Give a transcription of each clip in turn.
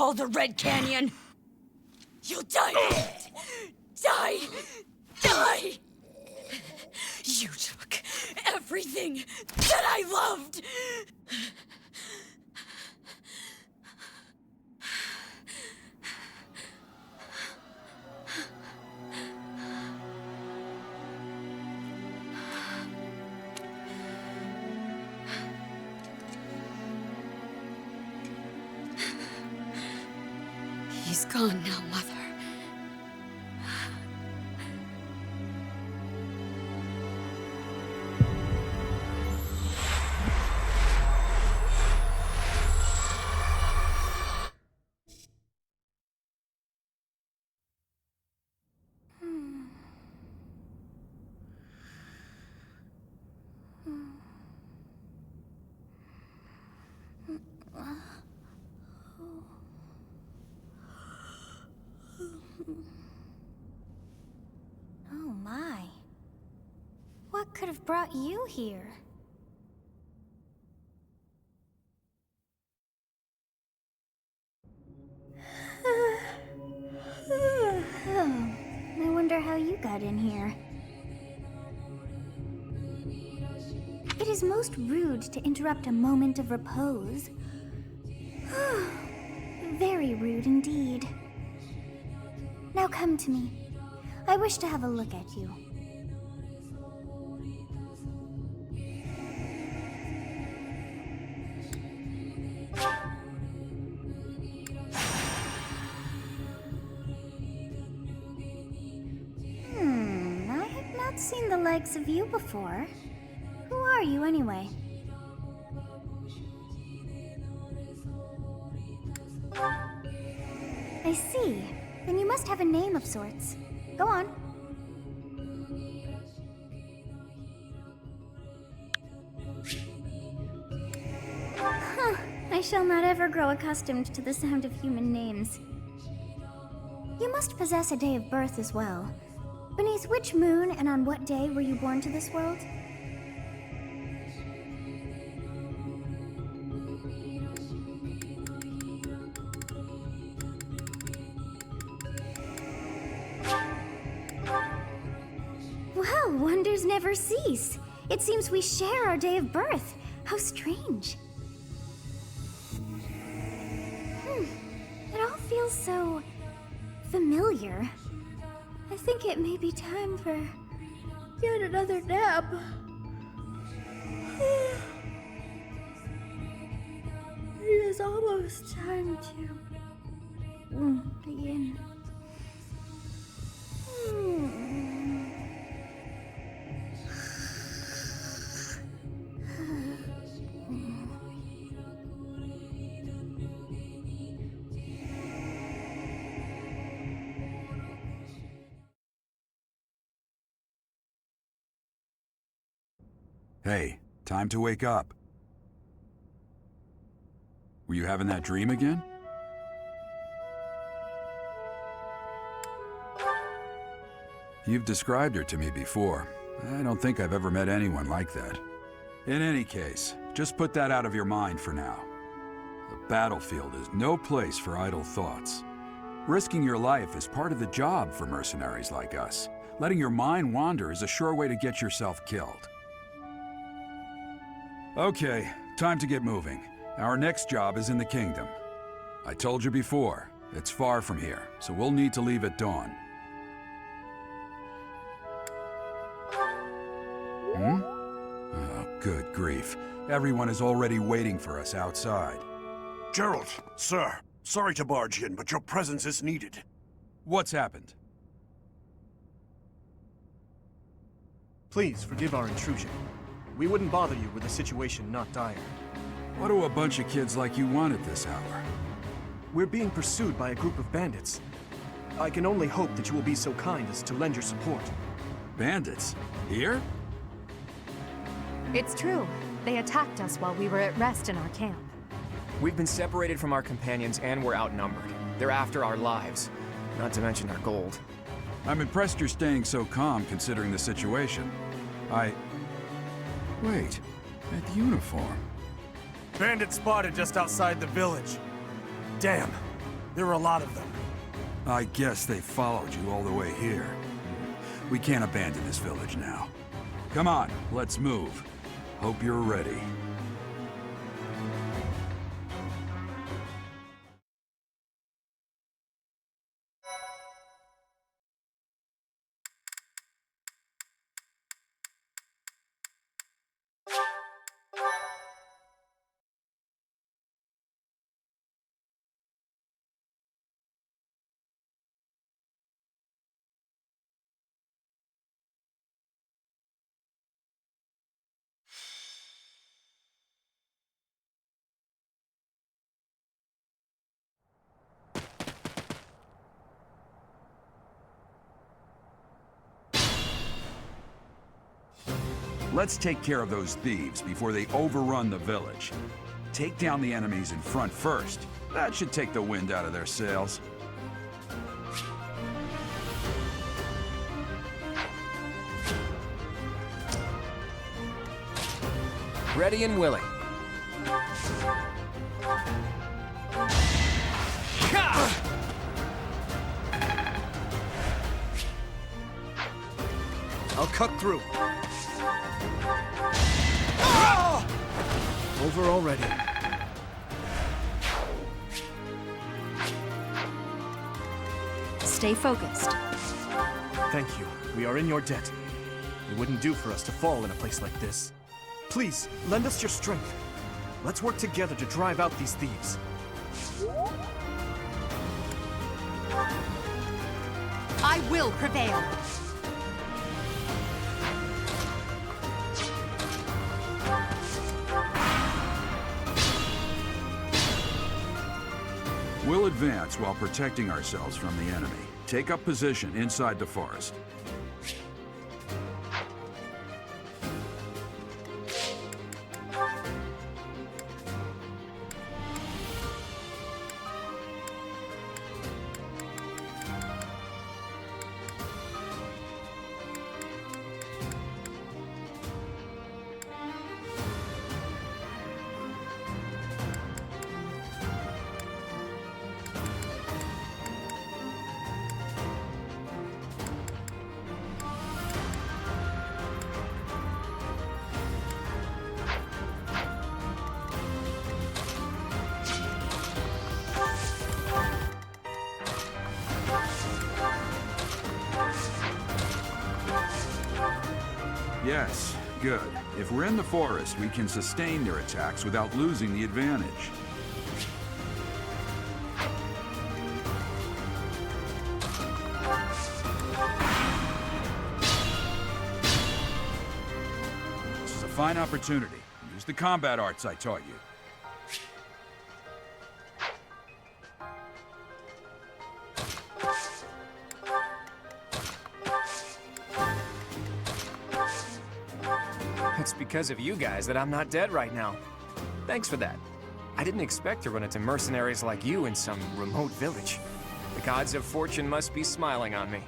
call the Red Canyon. You'll die in it. Die! Die! You took everything that I loved! He's gone now, Mother. Oh my. What could have brought you here? I wonder how you got in here. It is most rude to interrupt a moment of repose. Very rude indeed. Now come to me. I wish to have a look at you. I have not seen the likes of you before. Who are you anyway? I see. Then you must have a name of sorts. Go on. I shall not ever grow accustomed to the sound of human names. You must possess a day of birth as well. Beneath which moon and on what day were you born to this world? Well, wonders never cease. It seems we share our day of birth. How strange. It all feels so familiar. I think it may be time for yet another nap. It is almost time to begin. Hey, time to wake up. Were you having that dream again? You've described her to me before. I don't think I've ever met anyone like that. In any case, just put that out of your mind for now. The battlefield is no place for idle thoughts. Risking your life is part of the job for mercenaries like us. Letting your mind wander is a sure way to get yourself killed. Okay, time to get moving. Our next job is in the kingdom. I told you before, it's far from here, so we'll need to leave at dawn. Oh, good grief. Everyone is already waiting for us outside. Gerald, sir, sorry to barge in, but your presence is needed. What's happened? Please forgive our intrusion. We wouldn't bother you were the situation not dire. What do a bunch of kids like you want at this hour? We're being pursued by a group of bandits. I can only hope that you will be so kind as to lend your support. Bandits? Here? It's true. They attacked us while we were at rest in our camp. We've been separated from our companions and we're outnumbered. They're after our lives, not to mention our gold. I'm impressed you're staying so calm considering the situation. Wait, that uniform. Bandit spotted just outside the village. Damn. There are a lot of them. I guess they followed you all the way here. We can't abandon this village now. Come on, let's move. Hope you're ready. Let's take care of those thieves before they overrun the village. Take down the enemies in front first. That should take the wind out of their sails. Ready and willing. I'll cut through. Over already. Stay focused. Thank you. We are in your debt. It wouldn't do for us to fall in a place like this. Please, lend us your strength. Let's work together to drive out these thieves. I will prevail. We'll advance while protecting ourselves from the enemy. Take up position inside the forest. Yes, good. If we're in the forest, we can sustain their attacks without losing the advantage. This is a fine opportunity. Use the combat arts I taught you. It's because of you guys that I'm not dead right now. Thanks for that. I didn't expect to run into mercenaries like you in some remote village. The gods of fortune must be smiling on me.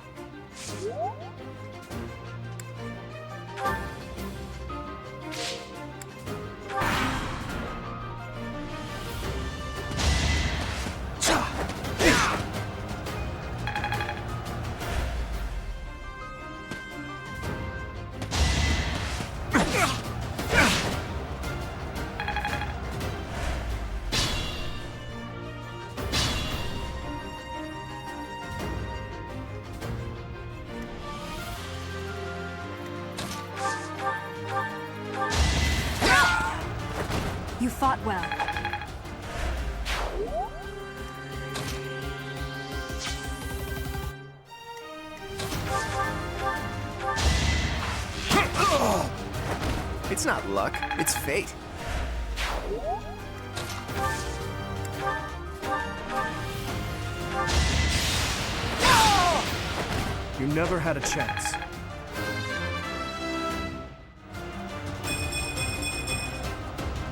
You fought well. It's not luck, it's fate. You never had a chance.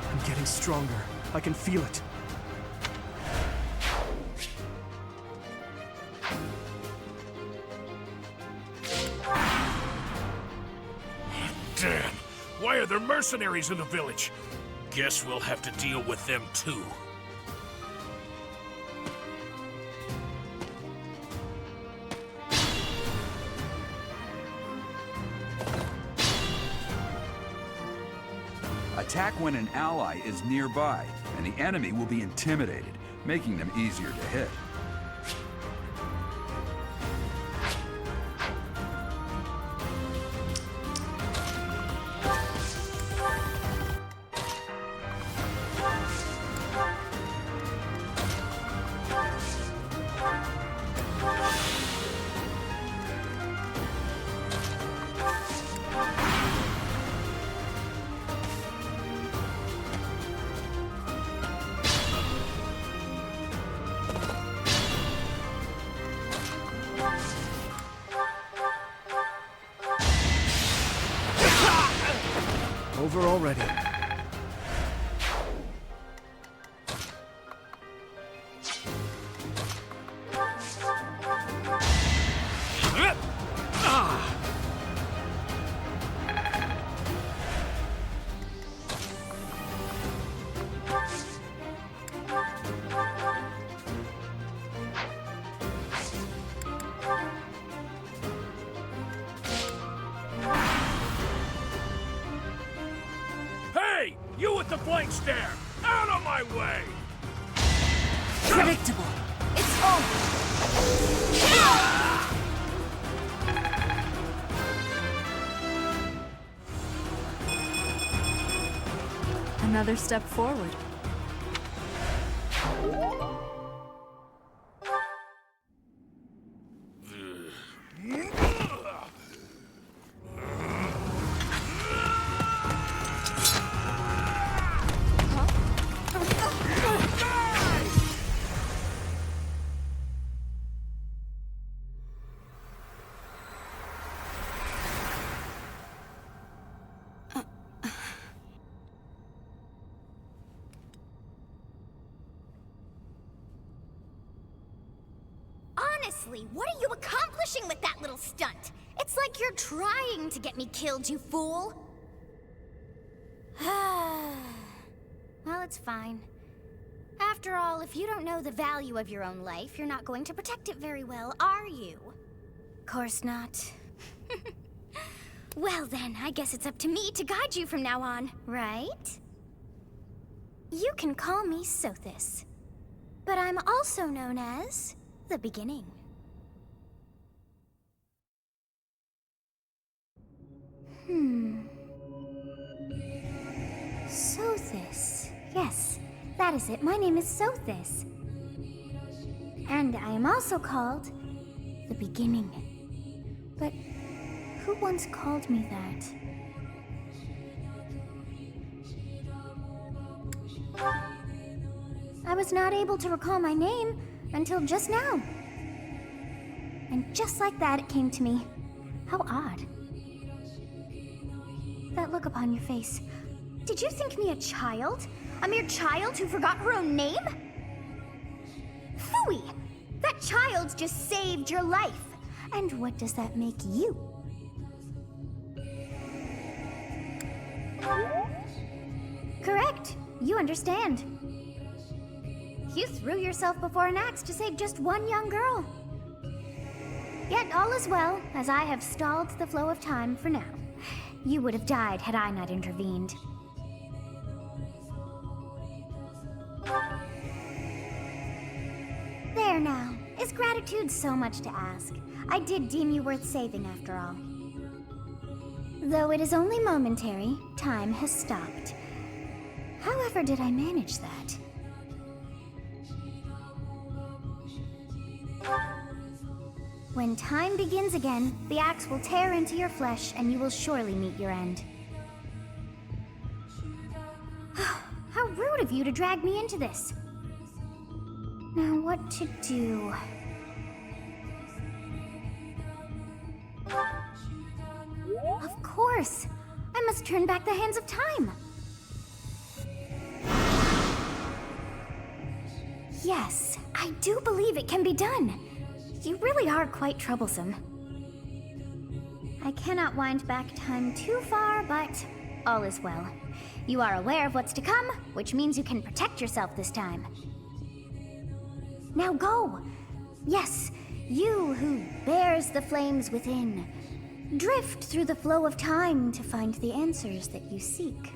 I'm getting stronger. I can feel it. Damn! Why are there mercenaries in the village? Guess we'll have to deal with them too. Attack when an ally is nearby, and the enemy will be intimidated, making them easier to hit. Over already. Hey! You with the blank stare! Out of my way! Predictable. It's over. Another step forward. Honestly, what are you accomplishing with that little stunt? It's like you're trying to get me killed, you fool. Well, it's fine. After all, if you don't know the value of your own life, you're not going to protect it very well, are you? Course not. Well then, I guess it's up to me to guide you from now on, right? You can call me Sothis, but I'm also known as the Beginning. Sothis. Yes, that is it. My name is Sothis. And I am also called the Beginning. But who once called me that? I was not able to recall my name until just now. And just like that, it came to me. How odd. That look upon your face. Did you think me a child? A mere child who forgot her own name? Phooey! That child just saved your life. And what does that make you? Correct. You understand. You threw yourself before an axe to save just one young girl. Yet all is well, as I have stalled the flow of time for now. You would have died had I not intervened. There now. Is gratitude so much to ask? I did deem you worth saving after all. Though it is only momentary, time has stopped. However did I manage that? When time begins again, the axe will tear into your flesh and you will surely meet your end. How rude of you to drag me into this. Now what to do? Of course! I must turn back the hands of time! Yes, I do believe it can be done. You really are quite troublesome. I cannot wind back time too far, but all is well. You are aware of what's to come, which means you can protect yourself this time. Now go! Yes, you who bears the flames within. Drift through the flow of time to find the answers that you seek.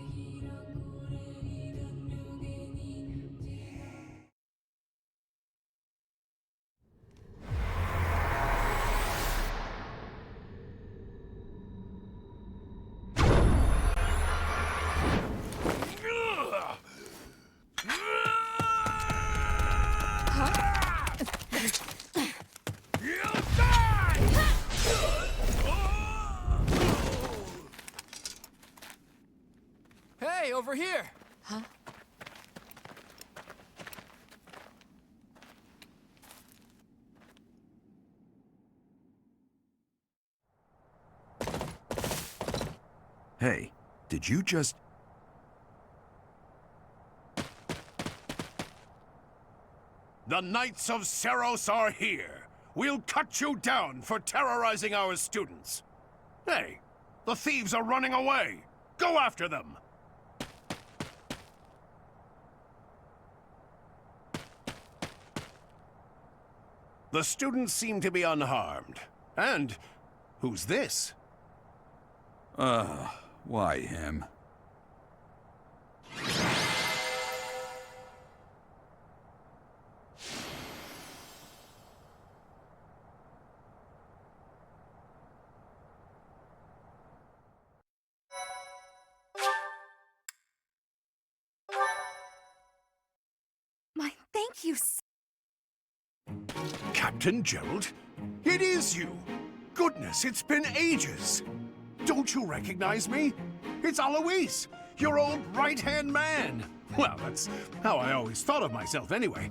over here. Huh? Hey, did you just... The Knights of Seros are here. We'll cut you down for terrorizing our students. Hey, the thieves are running away. Go after them. The students seem to be unharmed. And who's this? Why him? My thank you. Captain Gerald? It is you! Goodness, it's been ages! Don't you recognize me? It's Alois, your old right-hand man! Well, that's how I always thought of myself anyway.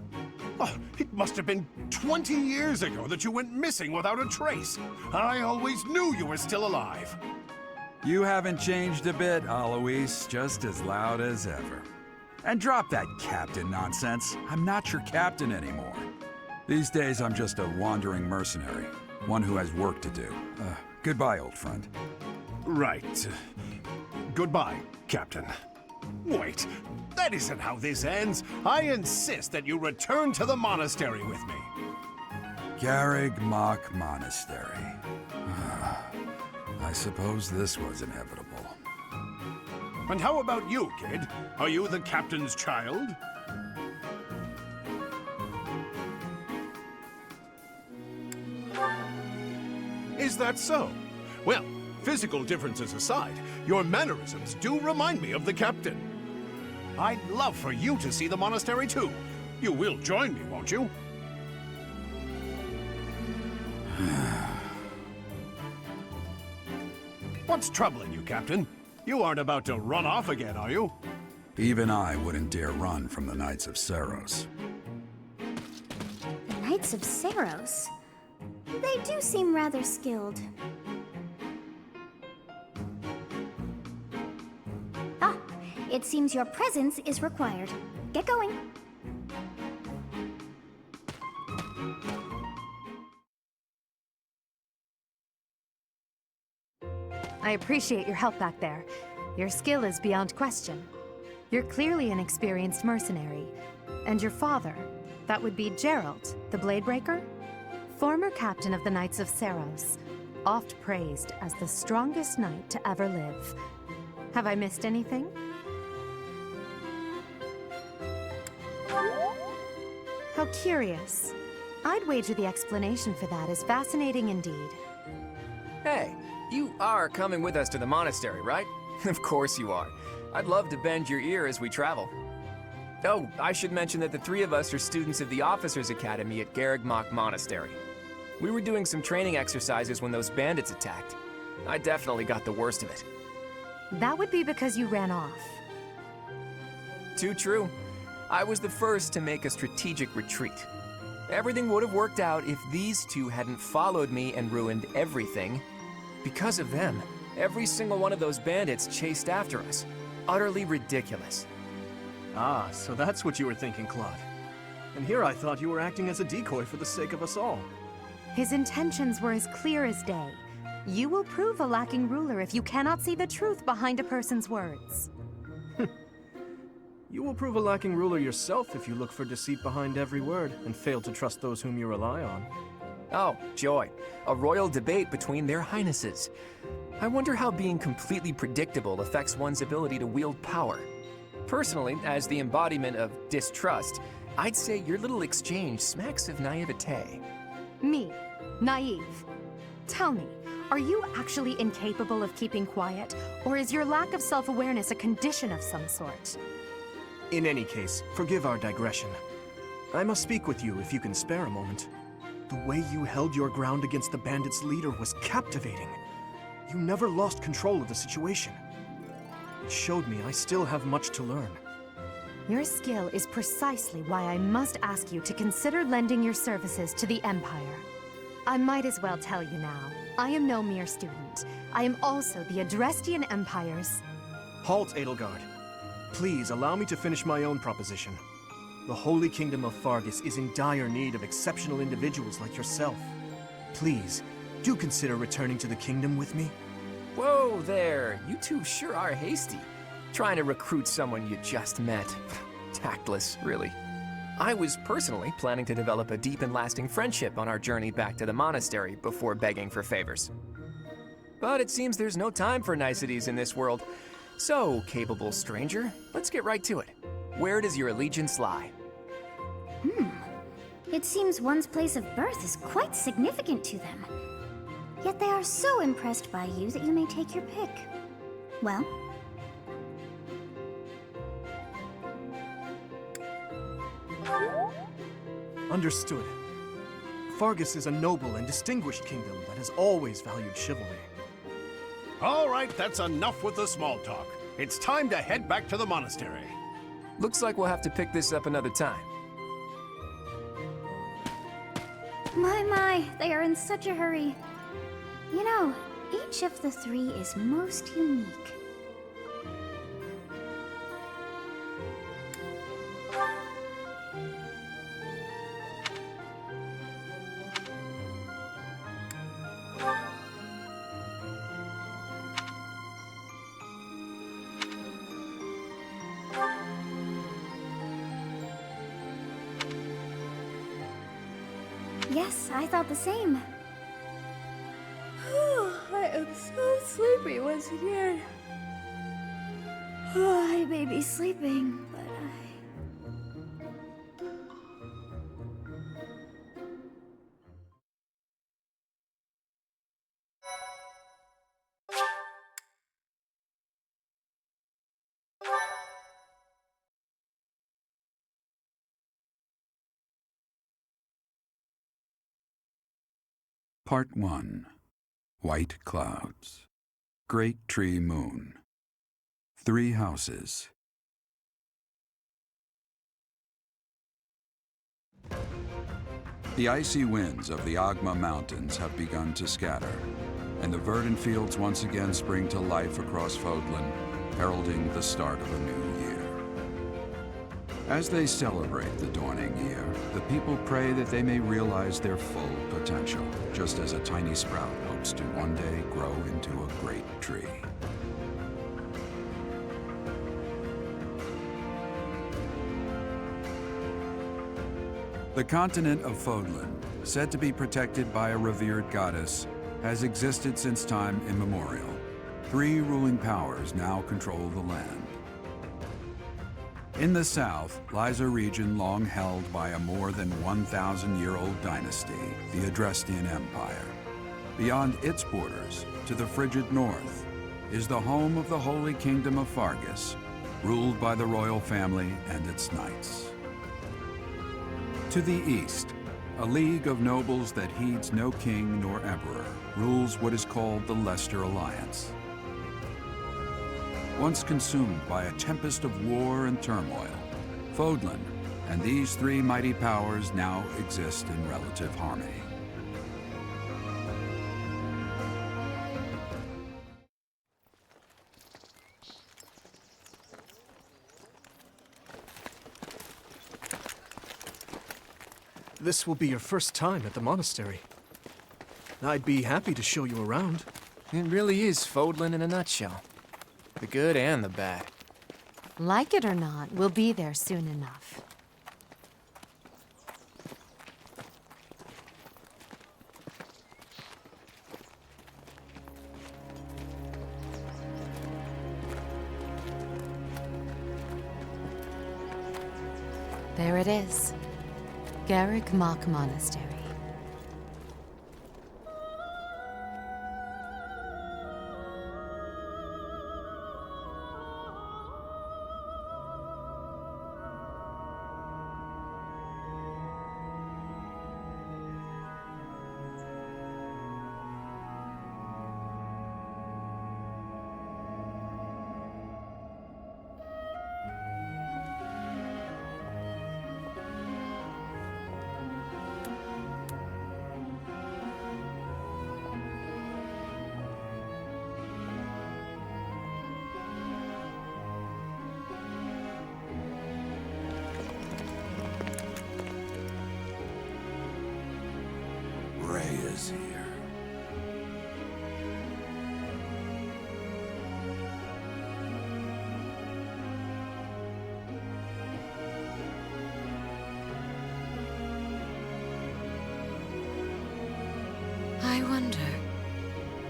Oh, it must have been 20 years ago that you went missing without a trace. I always knew you were still alive. You haven't changed a bit, Alois. Just as loud as ever. And drop that captain nonsense. I'm not your captain anymore. These days, I'm just a wandering mercenary. One who has work to do. Goodbye, old friend. Right. Goodbye, Captain. Wait, that isn't how this ends. I insist that you return to the monastery with me. Garreg Mach Monastery. I suppose this was inevitable. And how about you, kid? Are you the captain's child? Is that so? Well, physical differences aside, your mannerisms do remind me of the captain. I'd love for you to see the monastery too. You will join me, won't you? What's troubling you, Captain? You aren't about to run off again, are you? Even I wouldn't dare run from the Knights of Seros. The Knights of Seros? They do seem rather skilled. Ah, it seems your presence is required. Get going. I appreciate your help back there. Your skill is beyond question. You're clearly an experienced mercenary. And your father, that would be Gerald, the Bladebreaker? Former captain of the Knights of Seros, oft praised as the strongest knight to ever live. Have I missed anything? How curious. I'd wager the explanation for that is fascinating indeed. Hey, you are coming with us to the monastery, right? Of course you are. I'd love to bend your ear as we travel. Oh, I should mention that the three of us are students of the Officers' Academy at Garreg Mach Monastery. We were doing some training exercises when those bandits attacked. I definitely got the worst of it. That would be because you ran off. Too true. I was the first to make a strategic retreat. Everything would have worked out if these two hadn't followed me and ruined everything. Because of them, every single one of those bandits chased after us. Utterly ridiculous. Ah, so that's what you were thinking, Claude. And here I thought you were acting as a decoy for the sake of us all. His intentions were as clear as day. You will prove a lacking ruler if you cannot see the truth behind a person's words. You will prove a lacking ruler yourself if you look for deceit behind every word and fail to trust those whom you rely on. Oh, joy. A royal debate between their highnesses. I wonder how being completely predictable affects one's ability to wield power. Personally, as the embodiment of distrust, I'd say your little exchange smacks of naivete. Me, naive. Tell me, are you actually incapable of keeping quiet, or is your lack of self-awareness a condition of some sort? In any case, forgive our digression. I must speak with you if you can spare a moment. The way you held your ground against the bandits' leader was captivating. You never lost control of the situation. It showed me I still have much to learn. Your skill is precisely why I must ask you to consider lending your services to the Empire. I might as well tell you now, I am no mere student. I am also the Adrestian Empire's... Halt, Edelgard. Please allow me to finish my own proposition. The Holy Kingdom of Fargus is in dire need of exceptional individuals like yourself. Please, do consider returning to the kingdom with me. Whoa there, you two sure are hasty. Trying to recruit someone you just met. Tactless, really. I was personally planning to develop a deep and lasting friendship on our journey back to the monastery before begging for favors. But it seems there's no time for niceties in this world. So, capable stranger, let's get right to it. Where does your allegiance lie? It seems one's place of birth is quite significant to them. Yet they are so impressed by you that you may take your pick. Well, Understood. Fargus is a noble and distinguished kingdom that has always valued chivalry. All right, that's enough with the small talk. It's time to head back to the monastery. Looks like we'll have to pick this up another time. my, they are in such a hurry. You know, each of the three is most unique. Yes, I thought the same. I am so sleepy once again. I may be sleeping, but Part 1. White Clouds. Great Tree Moon. 3 houses. The icy winds of the Agma Mountains have begun to scatter, and the verdant fields once again spring to life across Fodlan, heralding the start of a new year. As they celebrate the dawning year, the people pray that they may realize their full potential, just as a tiny sprout hopes to one day grow into a great tree. The continent of Fodlan, said to be protected by a revered goddess, has existed since time immemorial. 3 ruling powers now control the land. In the south lies a region long held by a more than 1,000-year-old dynasty, the Adrestian Empire. Beyond its borders, to the frigid north, is the home of the Holy Kingdom of Fargus, ruled by the royal family and its knights. To the east, a league of nobles that heeds no king nor emperor rules what is called the Leicester Alliance. Once consumed by a tempest of war and turmoil, Fodlan and these 3 mighty powers now exist in relative harmony. This will be your first time at the monastery. I'd be happy to show you around. It really is Fodlan in a nutshell. The good and the bad. Like it or not, we'll be there soon enough. There it is. Garrick Mach Monastery.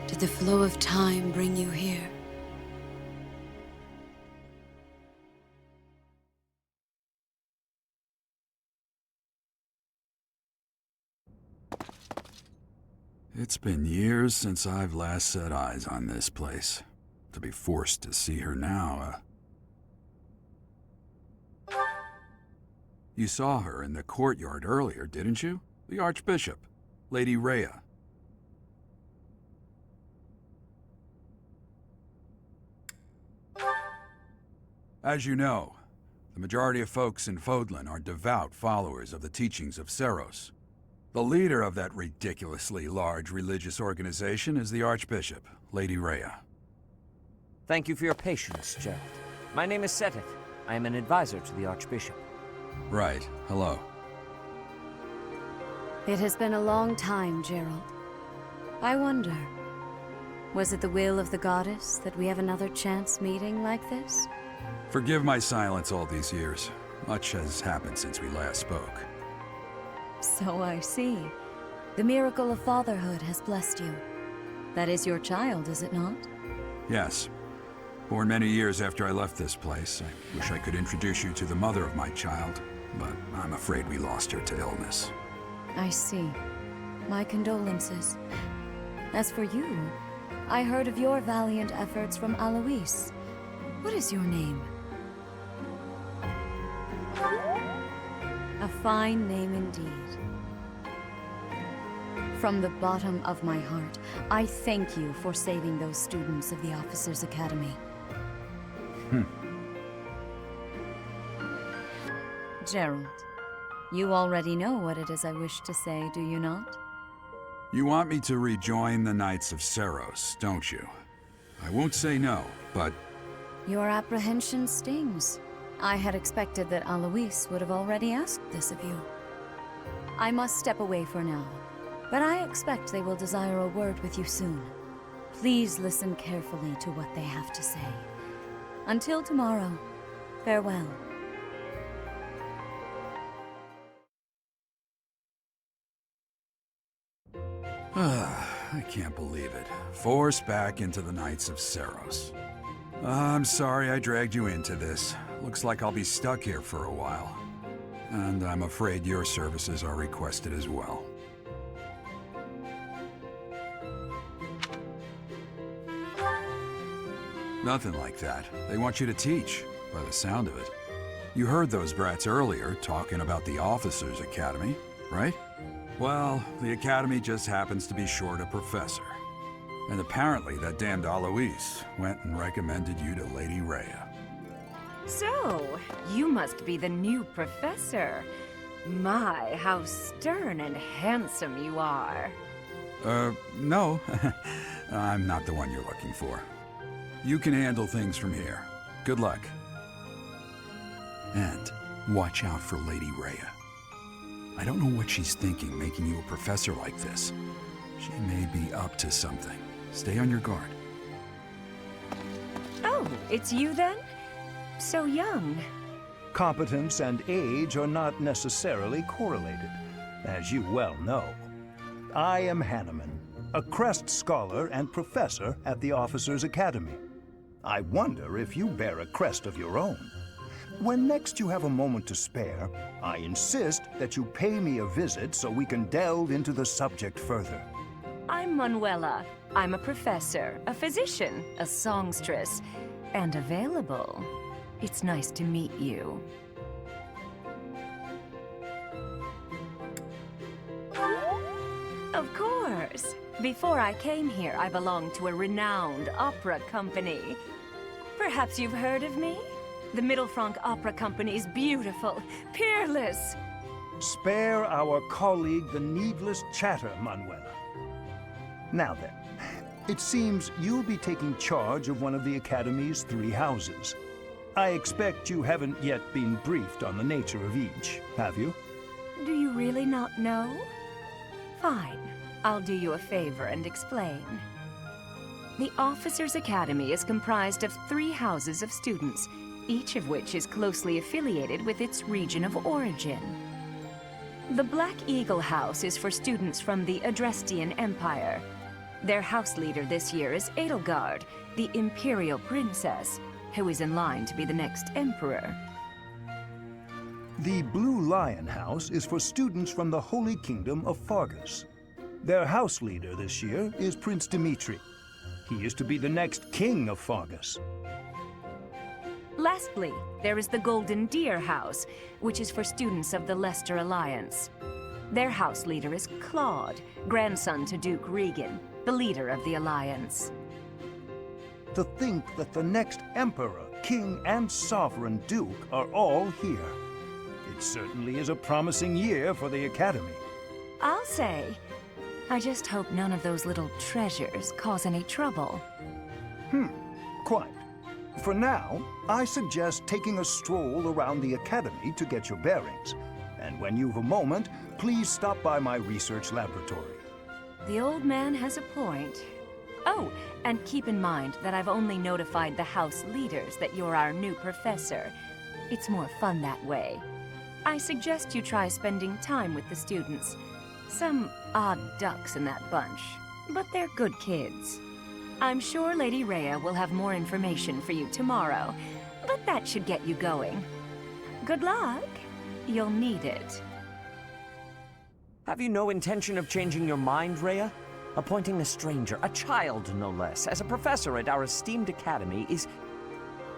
Did the flow of time bring you here? It's been years since I've last set eyes on this place. To be forced to see her now, You saw her in the courtyard earlier, didn't you? The Archbishop, Lady Rhea. As you know, the majority of folks in Fodlan are devout followers of the teachings of Seros. The leader of that ridiculously large religious organization is the Archbishop, Lady Rhea. Thank you for your patience, Gerald. My name is Seteth. I am an advisor to the Archbishop. Right. Hello. It has been a long time, Gerald. I wonder, was it the will of the goddess that we have another chance meeting like this? Forgive my silence all these years. Much has happened since we last spoke. So I see. The miracle of fatherhood has blessed you. That is your child, is it not? Yes. Born many years after I left this place. I wish I could introduce you to the mother of my child, but I'm afraid we lost her to illness. I see. My condolences. As for you, I heard of your valiant efforts from Alois. What is your name? A fine name indeed. From the bottom of my heart, I thank you for saving those students of the Officers' Academy. Gerald, you already know what it is I wish to say, do you not? You want me to rejoin the Knights of Seros, don't you? I won't say no, but... Your apprehension stings. I had expected that Alois would have already asked this of you. I must step away for now, but I expect they will desire a word with you soon. Please listen carefully to what they have to say. Until tomorrow, farewell. I can't believe it. Forced back into the Knights of Seros. I'm sorry I dragged you into this. Looks like I'll be stuck here for a while. And I'm afraid your services are requested as well. Nothing like that. They want you to teach, by the sound of it. You heard those brats earlier talking about the Officers' Academy, right? Well, the Academy just happens to be short a professor. And apparently that damned Alois went and recommended you to Lady Rhea. So, you must be the new professor. My, how stern and handsome you are. No. I'm not the one you're looking for. You can handle things from here. Good luck. And watch out for Lady Rhea. I don't know what she's thinking making you a professor like this. She may be up to something. Stay on your guard. Oh, it's you then? So young. Competence and age are not necessarily correlated, as you well know. I am Hanneman, a Crest Scholar and Professor at the Officers' Academy. I wonder if you bear a crest of your own. When next you have a moment to spare, I insist that you pay me a visit so we can delve into the subject further. I'm Manuela. I'm a professor, a physician, a songstress, and available. It's nice to meet you. Of course. Before I came here, I belonged to a renowned opera company. Perhaps you've heard of me? The Middlefranc Opera Company's beautiful, peerless. Spare our colleague the needless chatter, Manuela. Now then, it seems you'll be taking charge of one of the Academy's 3 houses. I expect you haven't yet been briefed on the nature of each, have you? Do you really not know? Fine. I'll do you a favor and explain. The Officers' Academy is comprised of 3 houses of students, each of which is closely affiliated with its region of origin. The Black Eagle House is for students from the Adrestian Empire. Their house leader this year is Edelgard, the Imperial Princess, who is in line to be the next Emperor. The Blue Lion House is for students from the Holy Kingdom of Fargus. Their house leader this year is Prince Dimitri. He is to be the next king of Fargus. Lastly, there is the Golden Deer House, which is for students of the Leicester Alliance. Their house leader is Claude, grandson to Duke Regan, the leader of the Alliance. To think that the next emperor, king, and sovereign duke are all here. It certainly is a promising year for the Academy. I'll say. I just hope none of those little treasures cause any trouble. Quite. For now, I suggest taking a stroll around the Academy to get your bearings. And when you've a moment, please stop by my research laboratory. The old man has a point. Oh, and keep in mind that I've only notified the house leaders that you're our new professor. It's more fun that way. I suggest you try spending time with the students. Some odd ducks in that bunch, but they're good kids. I'm sure Lady Rhea will have more information for you tomorrow, but that should get you going. Good luck. You'll need it. Have you no intention of changing your mind, Rhea? Appointing a stranger, a child no less, as a professor at our esteemed academy is...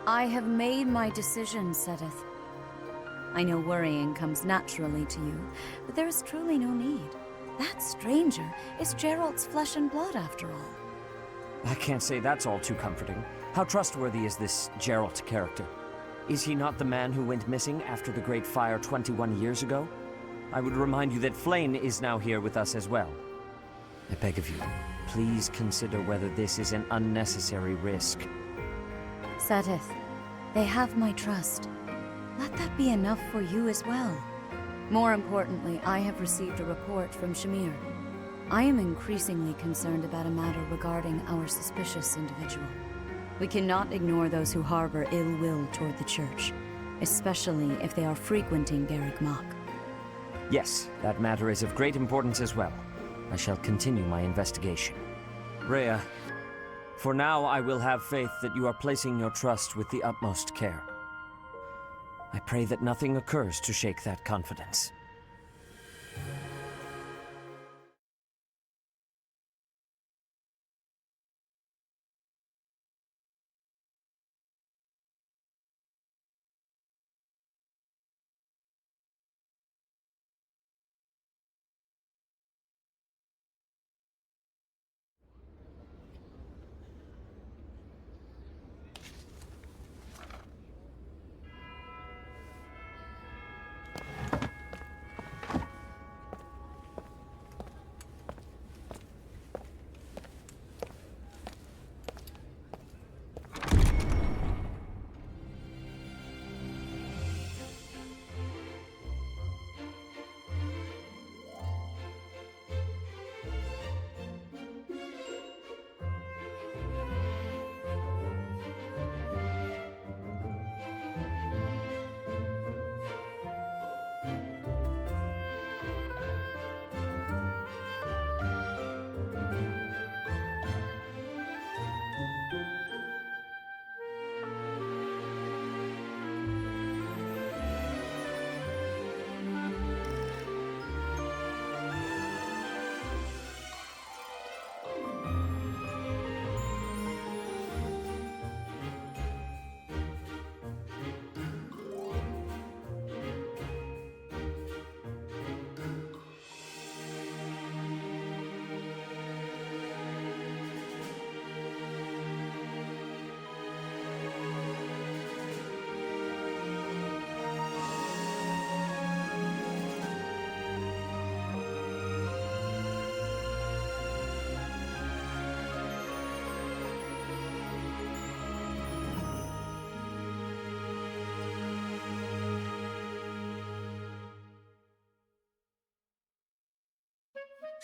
I have made my decision, Sedith. I know worrying comes naturally to you, but there is truly no need. That stranger is Geralt's flesh and blood, after all. I can't say that's all too comforting. How trustworthy is this Geralt character? Is he not the man who went missing after the Great Fire 21 years ago? I would remind you that Flayn is now here with us as well. I beg of you, please consider whether this is an unnecessary risk. Sedith, they have my trust. Let that be enough for you as well. More importantly, I have received a report from Shamir. I am increasingly concerned about a matter regarding our suspicious individual. We cannot ignore those who harbor ill will toward the Church, especially if they are frequenting Garreg Mach. Yes, that matter is of great importance as well. I shall continue my investigation. Rhea, for now I will have faith that you are placing your trust with the utmost care. I pray that nothing occurs to shake that confidence.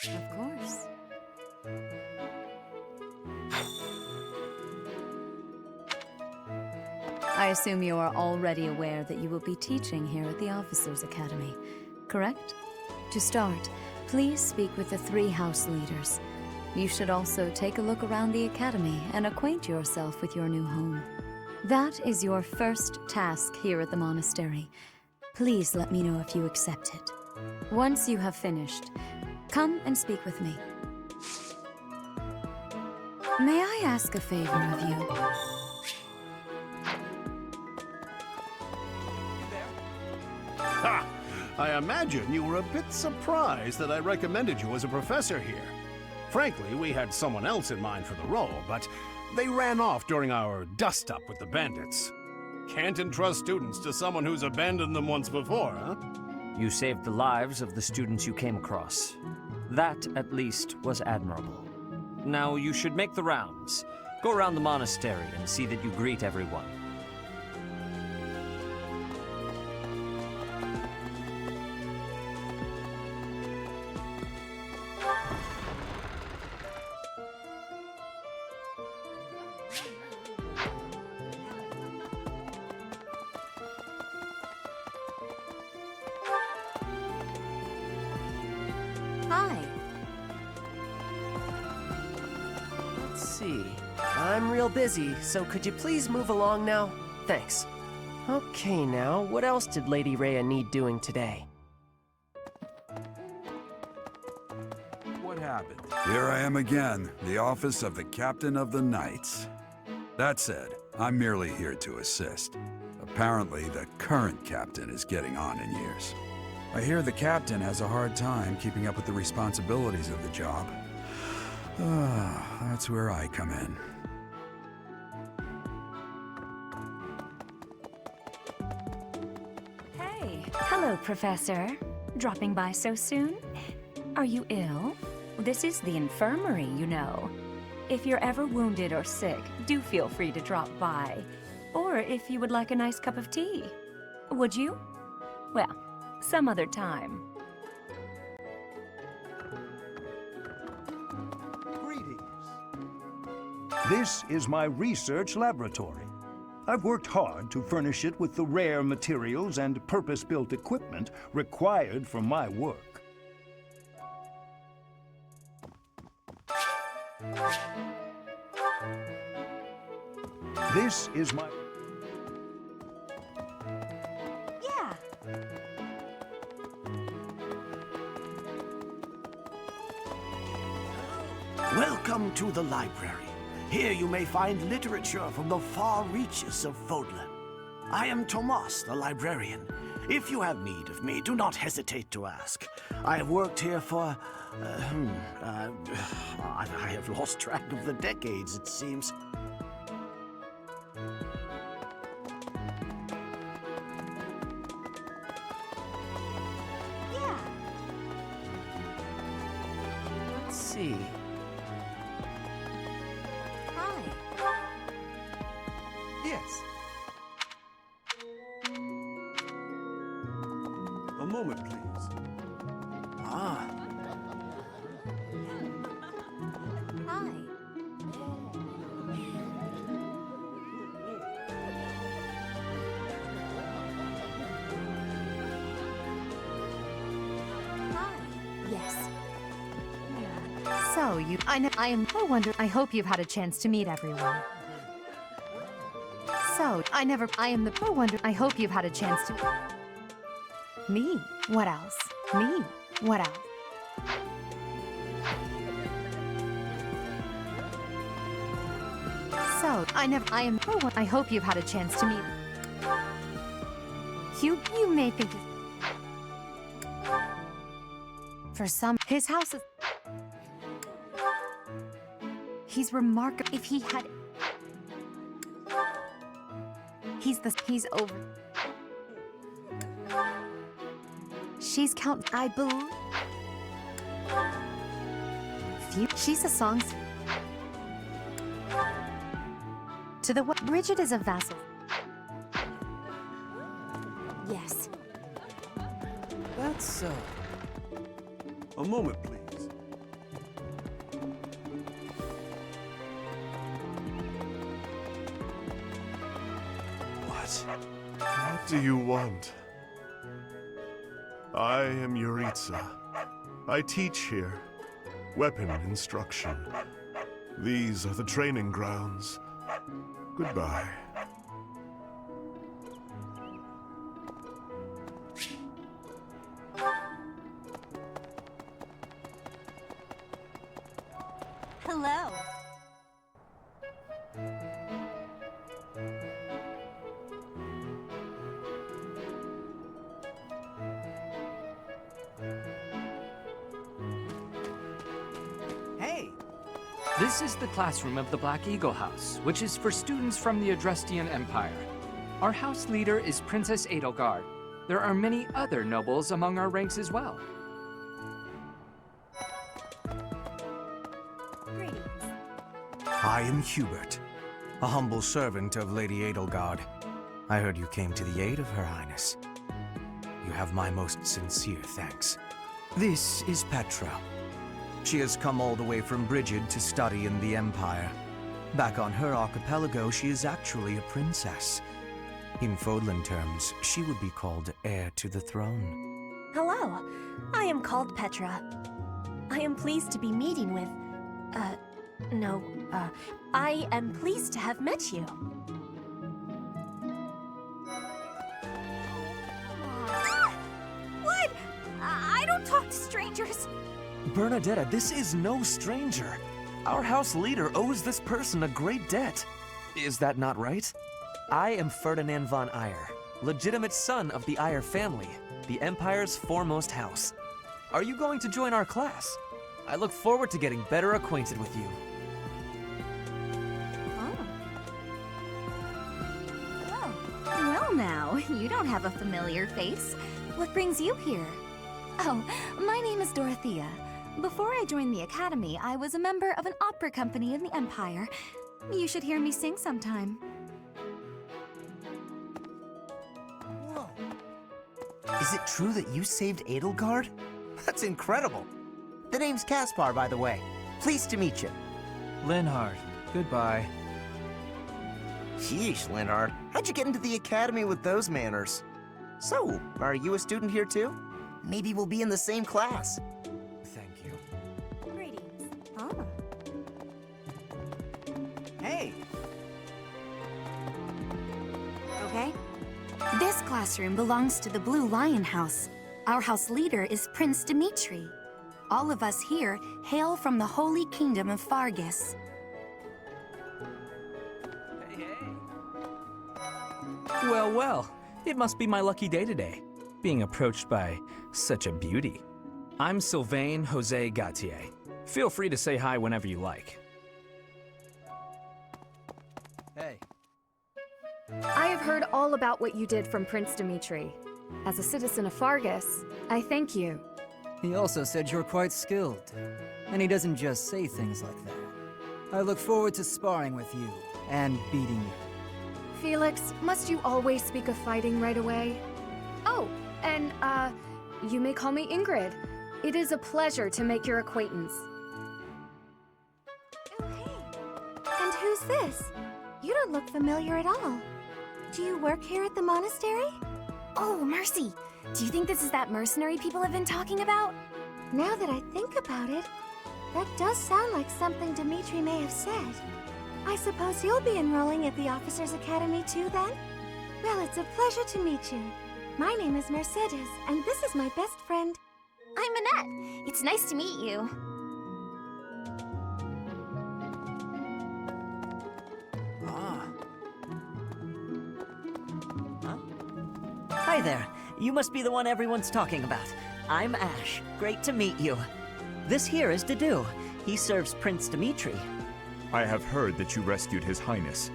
Of course. I assume you are already aware that you will be teaching here at the Officers' Academy, correct? To start, please speak with the 3 house leaders. You should also take a look around the academy and acquaint yourself with your new home. That is your first task here at the monastery. Please let me know if you accept it. Once you have finished, come and speak with me. May I ask a favor of you? Ha! I imagine you were a bit surprised that I recommended you as a professor here. Frankly, we had someone else in mind for the role, but they ran off during our dust-up with the bandits. Can't entrust students to someone who's abandoned them once before, huh? You saved the lives of the students you came across. That, at least, was admirable. Now you should make the rounds. Go around the monastery and see that you greet everyone. Hi. Let's see. I'm real busy, so could you please move along now? Thanks. Okay, now, what else did Lady Rhea need doing today? What happened? Here I am again, the office of the Captain of the Knights. That said, I'm merely here to assist. Apparently, the current captain is getting on in years. I hear the captain has a hard time keeping up with the responsibilities of the job. That's where I come in. Hey. Hello, Professor. Dropping by so soon? Are you ill? This is the infirmary, you know. If you're ever wounded or sick, do feel free to drop by. Or if you would like a nice cup of tea. Would you? Well, some other time. Greetings. This is my research laboratory. I've worked hard to furnish it with the rare materials and purpose-built equipment required for my work. This is my... Yeah. Welcome to the library. Here you may find literature from the far reaches of Fodlan. I am Tomas, the librarian. If you have need of me, do not hesitate to ask. I have worked here for... I have lost track of the decades, it seems. Yeah. Let's see. Hi. Yes. A moment, please. Ah, Hi. Hi. Yes. So, I hope you've had a chance to meet everyone. So, I hope you've had a chance to... Me? What else? Me? What else? So, I hope you've had a chance to meet... You may think... For some, his house is... He's remarkable. If he had... He's over... She's I believe... She's a song... To the what? Bridget is a vassal. Yes. That's so. A moment, please. What do you want? I am Yuritsa. I teach here. weapon instruction. These are the training grounds. Goodbye. Hello. Hey! This is the classroom of the Black Eagle House, which is for students from the Adrestian Empire. Our house leader is Princess Edelgard. There are many other nobles among our ranks as well. I am Hubert, a humble servant of Lady Edelgard. I heard you came to the aid of Her Highness. You have my most sincere thanks. This is Petra. She has come all the way from Brigid to study in the Empire. Back on her archipelago, she is actually a princess. In Fodlan terms, she would be called heir to the throne. Hello, I am called Petra. I am pleased to be meeting with... I am pleased to have met you. What? I don't talk to strangers. Bernadetta, this is no stranger. Our house leader owes this person a great debt. Is that not right? I am Ferdinand von Eyre, legitimate son of the Eyre family, the Empire's foremost house. Are you going to join our class? I look forward to getting better acquainted with you. Well now, you don't have a familiar face. What brings you here? Oh, my name is Dorothea. Before I joined the Academy, I was a member of an opera company in the Empire. You should hear me sing sometime. Whoa. Is it true that you saved Edelgard? That's incredible. The name's Caspar, by the way. Pleased to meet you. Linhard, goodbye. Sheesh, Linhard. How'd you get into the Academy with those manners? So, are you a student here too? Maybe we'll be in the same class. Thank you. Greetings. Hey! Okay. This classroom belongs to the Blue Lion House. Our house leader is Prince Dimitri. All of us here hail from the Holy Kingdom of Fargus. Well, well, it must be my lucky day today, being approached by such a beauty. I'm Sylvain Jose Gautier. Feel free to say hi whenever you like. Hey. I have heard all about what you did from Prince Dimitri. As a citizen of Fargus, I thank you. He also said you're quite skilled, and he doesn't just say things like that. I look forward to sparring with you and beating you. Felix, must you always speak of fighting right away? Oh, and, you may call me Ingrid. It is a pleasure to make your acquaintance. And who's this? You don't look familiar at all. Do you work here at the monastery? Oh, mercy! Do you think this is that mercenary people have been talking about? Now that I think about it, that does sound like something Dimitri may have said. I suppose you'll be enrolling at the Officers' Academy too, then? Well, it's a pleasure to meet you. My name is Mercedes, and this is my best friend. I'm Annette. It's nice to meet you. Hi there. You must be the one everyone's talking about. I'm Ash. Great to meet you. This here is Dedu. He serves Prince Dimitri. I have heard that you rescued His Highness.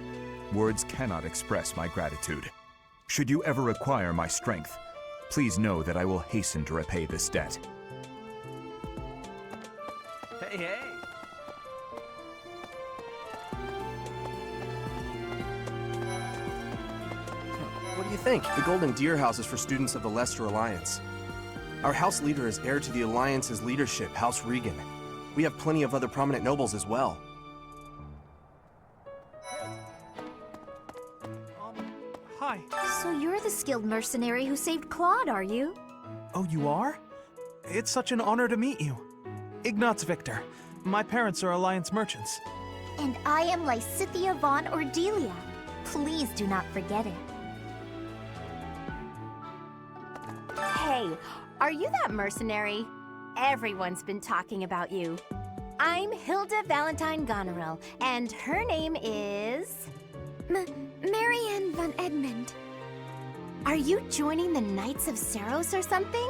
Words cannot express my gratitude. Should you ever require my strength, please know that I will hasten to repay this debt. Hey, hey! What do you think? The Golden Deer House is for students of the Leicester Alliance. Our house leader is heir to the Alliance's leadership, House Regan. We have plenty of other prominent nobles as well. Hi. So you're the skilled mercenary who saved Claude, are you? Oh, you are? It's such an honor to meet you. Ignatz Victor. My parents are Alliance merchants. And I am Lysithia von Ordelia. Please do not forget it. Hey, are you that mercenary? Everyone's been talking about you. I'm Hilda Valentine Goneril, and her name is... Marianne von Edmund. Are you joining the Knights of Saros or something?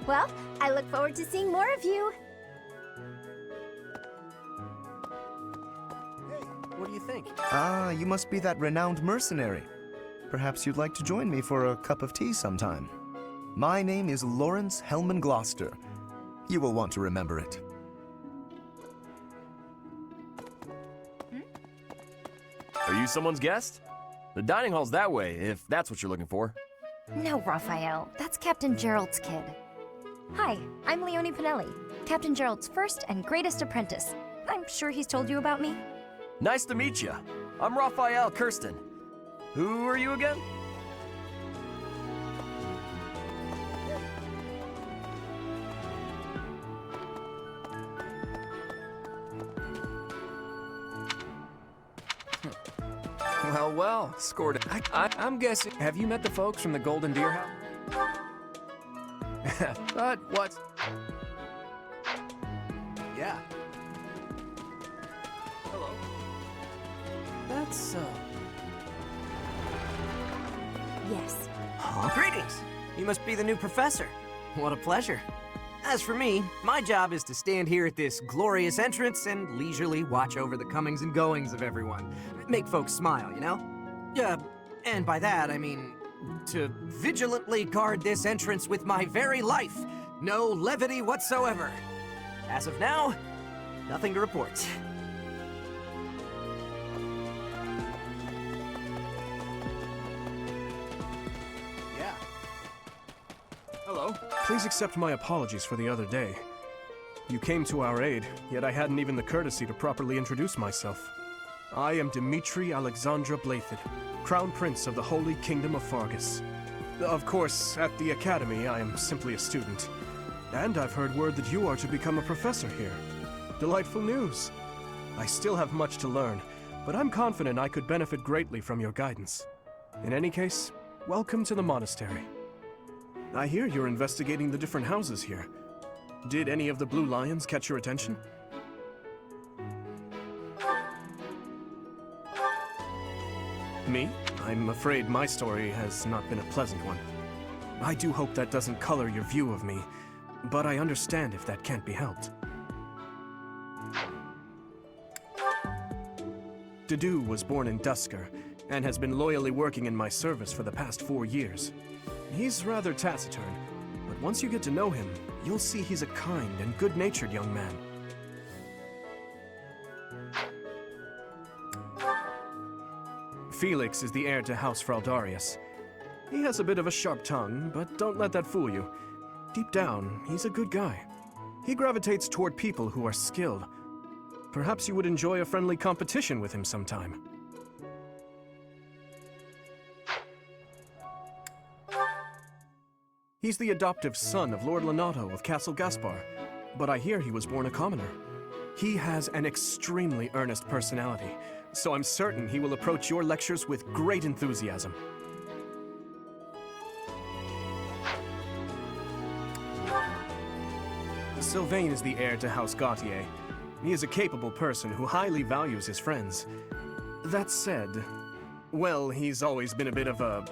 Well, I look forward to seeing more of you. What do you think? Ah, you must be that renowned mercenary. Perhaps you'd like to join me for a cup of tea sometime. My name is Lawrence Hellman Gloucester. You will want to remember it. Are you someone's guest? The dining hall's that way, if that's what you're looking for. No, Raphael. That's Captain Gerald's kid. Hi, I'm Leonie Pinelli, Captain Gerald's first and greatest apprentice. I'm sure he's told you about me. Nice to meet you. I'm Raphael Kirsten. Who are you again? Well, scored it. I'm guessing. Have you met the folks from the Golden Deer House? But what? Yeah. Hello. That's, Yes. Greetings! You must be the new professor. What a pleasure. As for me, my job is to stand here at this glorious entrance and leisurely watch over the comings and goings of everyone. Make folks smile, you know? And by that, I mean to vigilantly guard this entrance with my very life. No levity whatsoever. As of now, nothing to report. yeah. Hello. Please accept my apologies for the other day. You came to our aid, yet I hadn't even the courtesy to properly introduce myself. I am Dimitri Alexandra Blathid, Crown Prince of the Holy Kingdom of Fargus. Of course, at the Academy, I am simply a student. And I've heard word that you are to become a professor here. Delightful news. I still have much to learn, but I'm confident I could benefit greatly from your guidance. In any case, welcome to the monastery. I hear you're investigating the different houses here. Did any of the Blue Lions catch your attention? Me? I'm afraid my story has not been a pleasant one. I do hope that doesn't color your view of me, but I understand if that can't be helped. Dedu was born in Dusker, and has been loyally working in my service for the past 4 years. He's rather taciturn, but once you get to know him, you'll see he's a kind and good-natured young man. Felix is the heir to House Fraldarius. He has a bit of a sharp tongue, but don't let that fool you. Deep down, he's a good guy. He gravitates toward people who are skilled. Perhaps you would enjoy a friendly competition with him sometime. He's the adoptive son of Lord Lonato of Castle Gaspar, but I hear he was born a commoner. He has an extremely earnest personality, so I'm certain he will approach your lectures with great enthusiasm. Sylvain is the heir to House Gautier. He is a capable person who highly values his friends. That said, well, he's always been a bit of a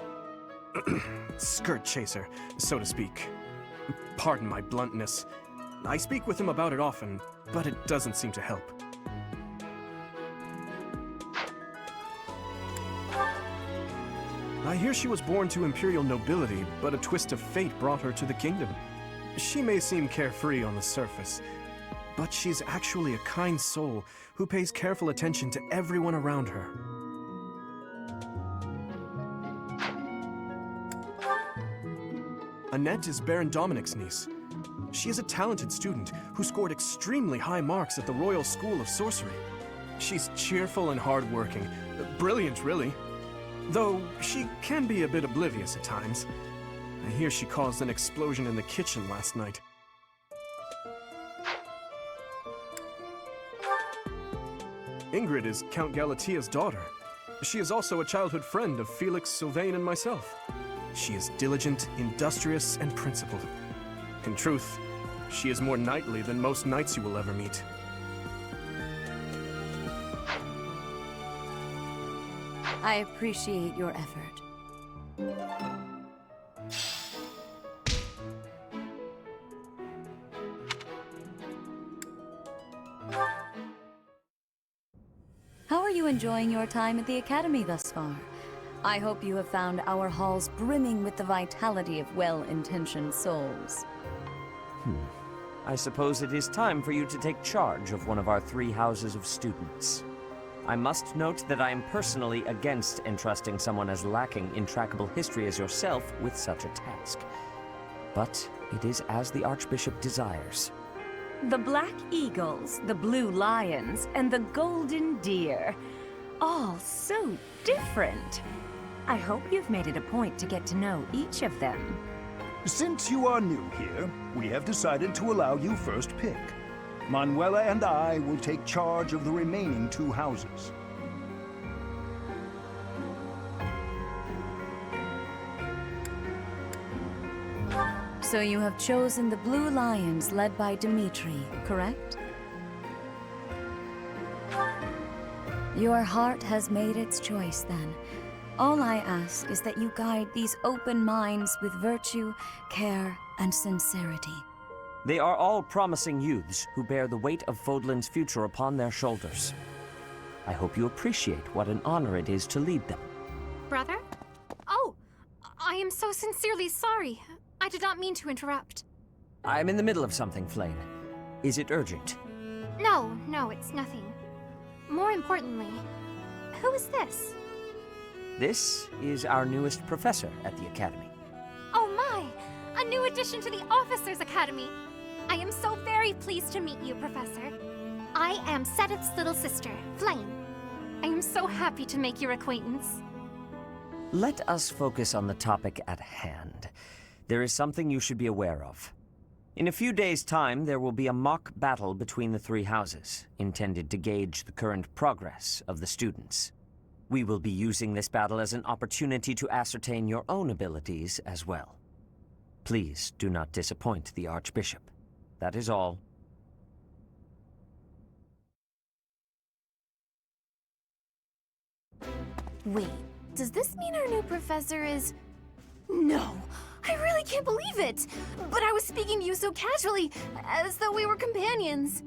skirt chaser, so to speak. Pardon my bluntness. I speak with him about it often, but it doesn't seem to help. I hear she was born to imperial nobility, but a twist of fate brought her to the kingdom. She may seem carefree on the surface, but she's actually a kind soul who pays careful attention to everyone around her. Annette is Baron Dominic's niece. She is a talented student who scored extremely high marks at the Royal School of Sorcery. She's cheerful and hardworking. Brilliant, really. Though she can be a bit oblivious at times. I hear she caused an explosion in the kitchen last night. Ingrid is Count Galatia's daughter. She is also a childhood friend of Felix, Sylvain, and myself. She is diligent, industrious, and principled. In truth, she is more knightly than most knights you will ever meet. I appreciate your effort. How are you enjoying your time at the Academy thus far? I hope you have found our halls brimming with the vitality of well-intentioned souls. I suppose it is time for you to take charge of one of our 3 houses of students. I must note that I am personally against entrusting someone as lacking in trackable history as yourself with such a task. But it is as the Archbishop desires. The Black Eagles, the Blue Lions, and the Golden Deer. All so different. I hope you've made it a point to get to know each of them. Since you are new here, we have decided to allow you first pick. Manuela and I will take charge of the remaining 2 houses. So you have chosen the Blue Lions led by Dimitri, correct? Your heart has made its choice then. All I ask is that you guide these open minds with virtue, care, and sincerity. They are all promising youths who bear the weight of Fodlan's future upon their shoulders. I hope you appreciate what an honor it is to lead them. Brother? Oh, I am so sincerely sorry. I did not mean to interrupt. I'm in the middle of something, Flame. Is it urgent? No, it's nothing. More importantly, who is this? This is our newest professor at the Academy. Oh my! A new addition to the Officers' Academy! I am so very pleased to meet you, Professor. I am Sedith's little sister, Flame. I am so happy to make your acquaintance. Let us focus on the topic at hand. There is something you should be aware of. In a few days' time, there will be a mock battle between the 3 houses, intended to gauge the current progress of the students. We will be using this battle as an opportunity to ascertain your own abilities as well. Please do not disappoint the Archbishop. That is all. Wait, does this mean our new professor is... No! I really can't believe it! But I was speaking to you so casually, as though we were companions.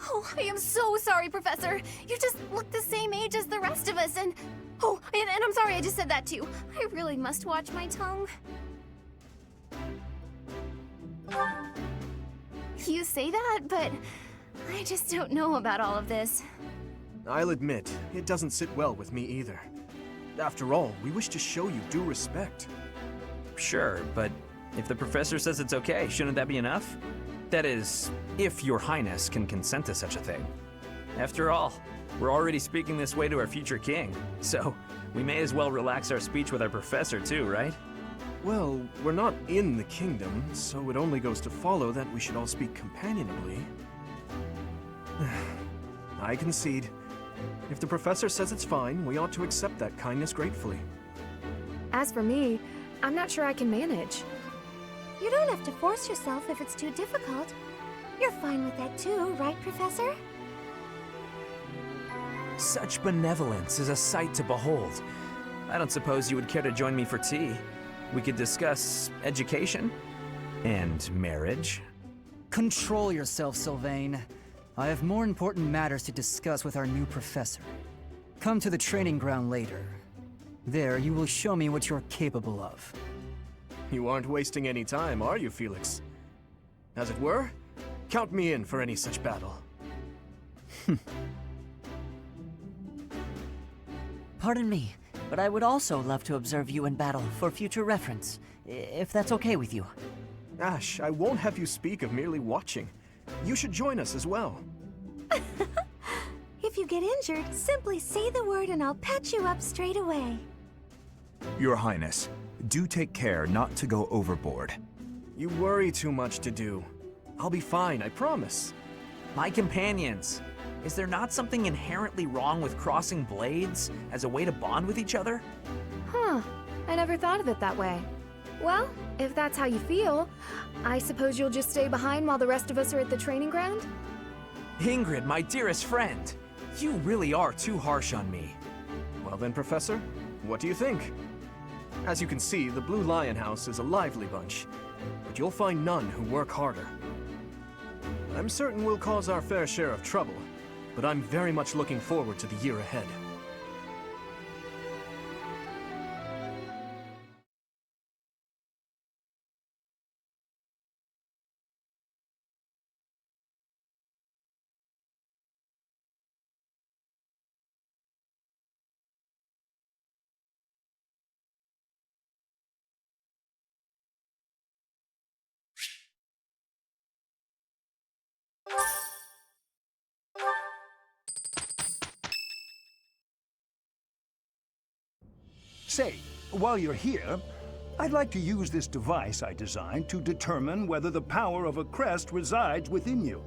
Oh, I am so sorry, Professor. You just look the same age as the rest of us, and... Oh, and I'm sorry I just said that too. I really must watch my tongue. You say that, but I just don't know about all of this. I'll admit, it doesn't sit well with me either. After all, we wish to show you due respect. Sure, but if the professor says it's okay, shouldn't that be enough? That is, if your highness can consent to such a thing. After all, we're already speaking this way to our future king, so we may as well relax our speech with our professor too, right? Well, we're not in the kingdom, so it only goes to follow that we should all speak companionably. I concede. If the professor says it's fine, we ought to accept that kindness gratefully. As for me, I'm not sure I can manage. You don't have to force yourself if it's too difficult. You're fine with that too, right, Professor? Such benevolence is a sight to behold. I don't suppose you would care to join me for tea. We could discuss education and marriage. Control yourself, Sylvain. I have more important matters to discuss with our new professor. Come to the training ground later. There, you will show me what you're capable of. You aren't wasting any time, are you, Felix? As it were, count me in for any such battle. Pardon me, but I would also love to observe you in battle for future reference, if that's okay with you. Ash, I won't have you speak of merely watching. You should join us as well. If you get injured, simply say the word and I'll patch you up straight away. Your Highness, do take care not to go overboard. You worry too much to do. I'll be fine, I promise. My companions, Is there not something inherently wrong with crossing blades as a way to bond with each other? Huh. I never thought of it that way. Well, if that's how you feel, I suppose you'll just stay behind while the rest of us are at the training ground? Ingrid, my dearest friend, you really are too harsh on me. Well then, Professor, what do you think? As you can see, the Blue Lion House is a lively bunch, but you'll find none who work harder. I'm certain we'll cause our fair share of trouble, but I'm very much looking forward to the year ahead. Say, while you're here, I'd like to use this device I designed to determine whether the power of a crest resides within you.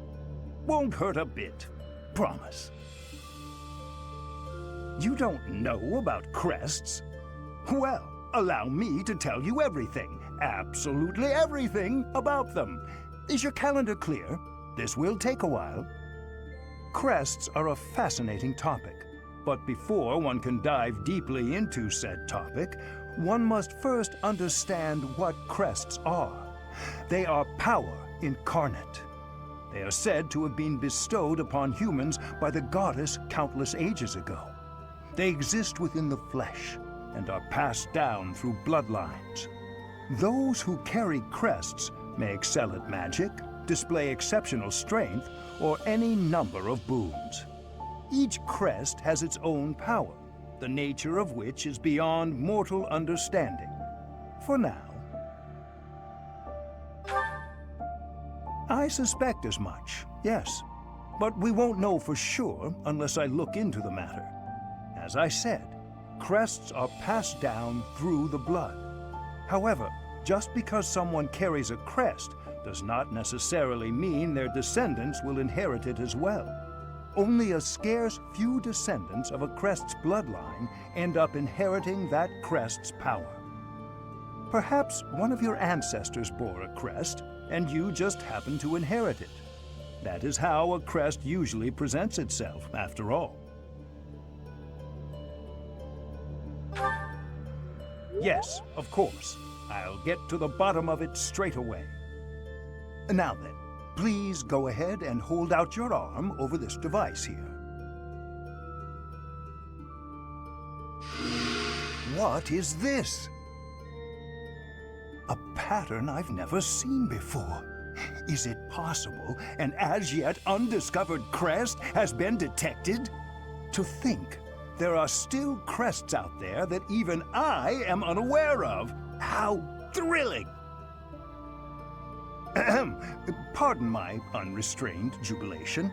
Won't hurt a bit. Promise. You don't know about crests? Well, allow me to tell you everything, absolutely everything about them. Is your calendar clear? This will take a while. Crests are a fascinating topic. But before one can dive deeply into said topic, one must first understand what crests are. They are power incarnate. They are said to have been bestowed upon humans by the goddess countless ages ago. They exist within the flesh and are passed down through bloodlines. Those who carry crests may excel at magic, display exceptional strength, or any number of boons. Each crest has its own power, the nature of which is beyond mortal understanding. For now. I suspect as much, yes. But we won't know for sure unless I look into the matter. As I said, crests are passed down through the blood. However, just because someone carries a crest does not necessarily mean their descendants will inherit it as well. Only a scarce few descendants of a crest's bloodline end up inheriting that crest's power. Perhaps one of your ancestors bore a crest, and you just happen to inherit it. That is how a crest usually presents itself, after all. Yes, of course. I'll get to the bottom of it straight away. Now then, please go ahead and hold out your arm over this device here. What is this? A pattern I've never seen before. Is it possible an as yet undiscovered crest has been detected? To think there are still crests out there that even I am unaware of. How thrilling! Pardon my unrestrained jubilation.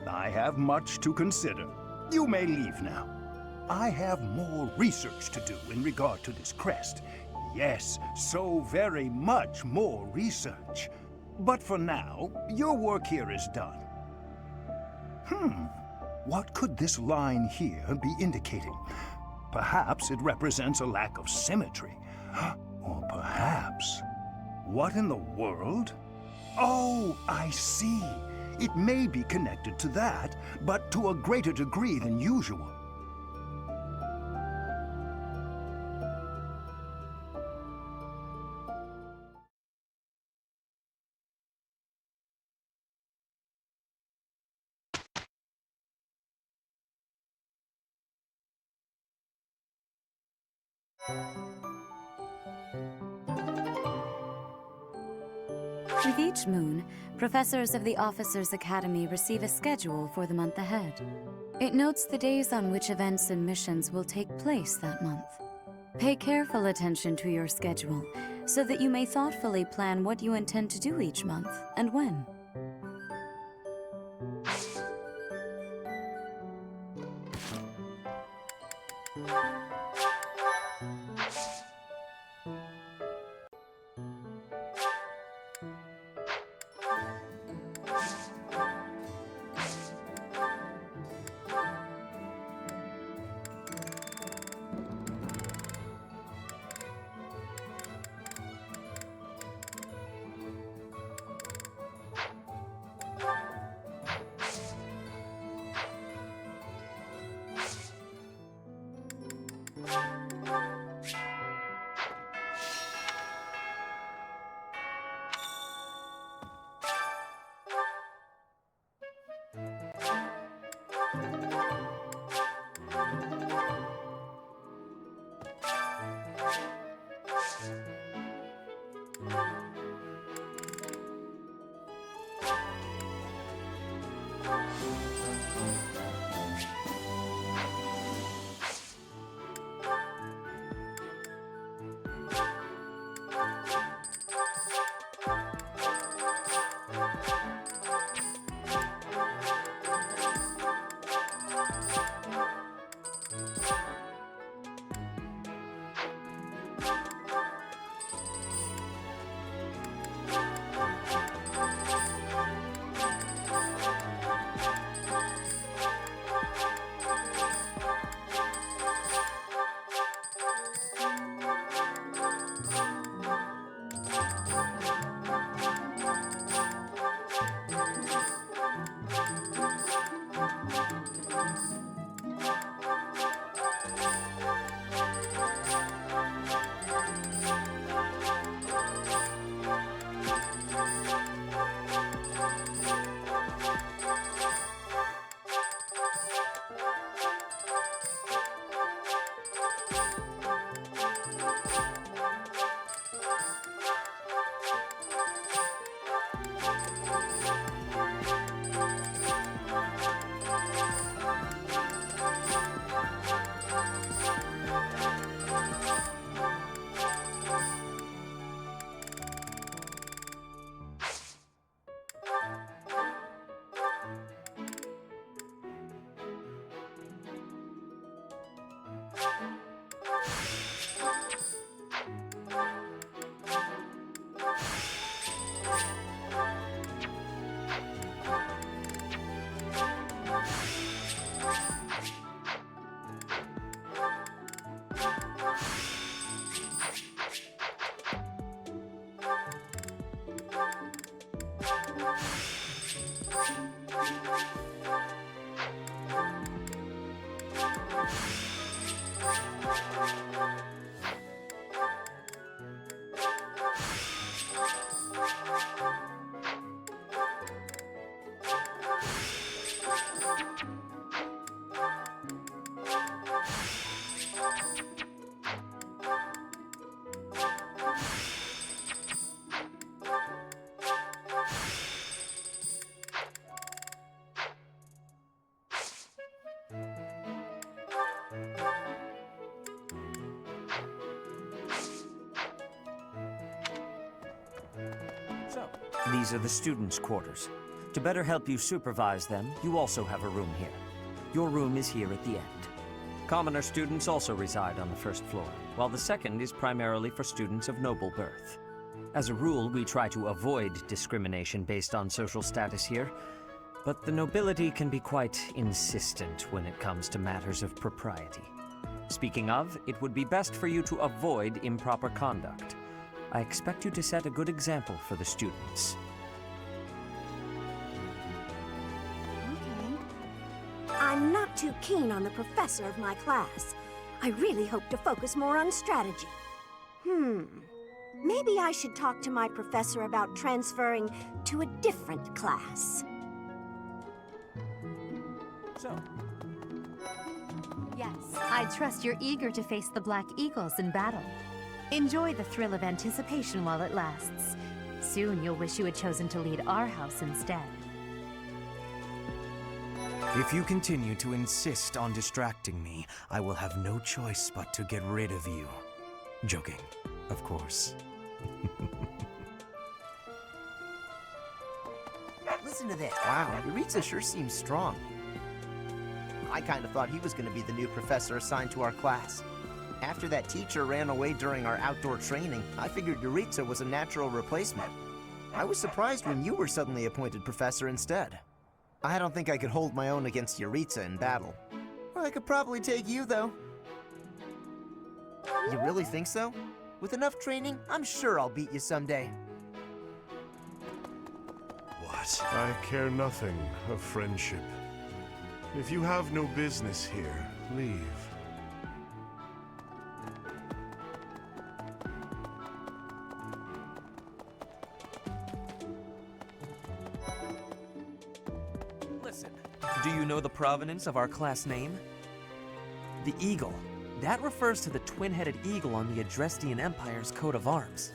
I have much to consider. You may leave now. I have more research to do in regard to this crest. Yes, so very much more research. But for now, your work here is done. What could this line here be indicating? Perhaps it represents a lack of symmetry. Or perhaps... What in the world? Oh, I see. It may be connected to that, but to a greater degree than usual. With each moon, professors of the Officers' Academy receive a schedule for the month ahead. It notes the days on which events and missions will take place that month. Pay careful attention to your schedule, so that you may thoughtfully plan what you intend to do each month and when. These are the students' quarters. To better help you supervise them, you also have a room here. Your room is here at the end. Commoner students also reside on the first floor, while the second is primarily for students of noble birth. As a rule, we try to avoid discrimination based on social status here, but the nobility can be quite insistent when it comes to matters of propriety. Speaking of, it would be best for you to avoid improper conduct. I expect you to set a good example for the students. I'm not too keen on the professor of my class. I really hope to focus more on strategy. Maybe I should talk to my professor about transferring to a different class. Yes, I trust you're eager to face the Black Eagles in battle. Enjoy the thrill of anticipation while it lasts. Soon you'll wish you had chosen to lead our house instead. If you continue to insist on distracting me, I will have no choice but to get rid of you. Joking, of course. Listen to this. Wow, Yuritsa sure seems strong. I kind of thought he was going to be the new professor assigned to our class. After that teacher ran away during our outdoor training, I figured Yuritsa was a natural replacement. I was surprised when you were suddenly appointed professor instead. I don't think I could hold my own against Yuritsa in battle. Well, I could probably take you, though. You really think so? With enough training, I'm sure I'll beat you someday. What? I care nothing of friendship. If you have no business here, leave. you know the provenance of our class name? The eagle. That refers to the twin-headed eagle on the Adrestian Empire's coat of arms.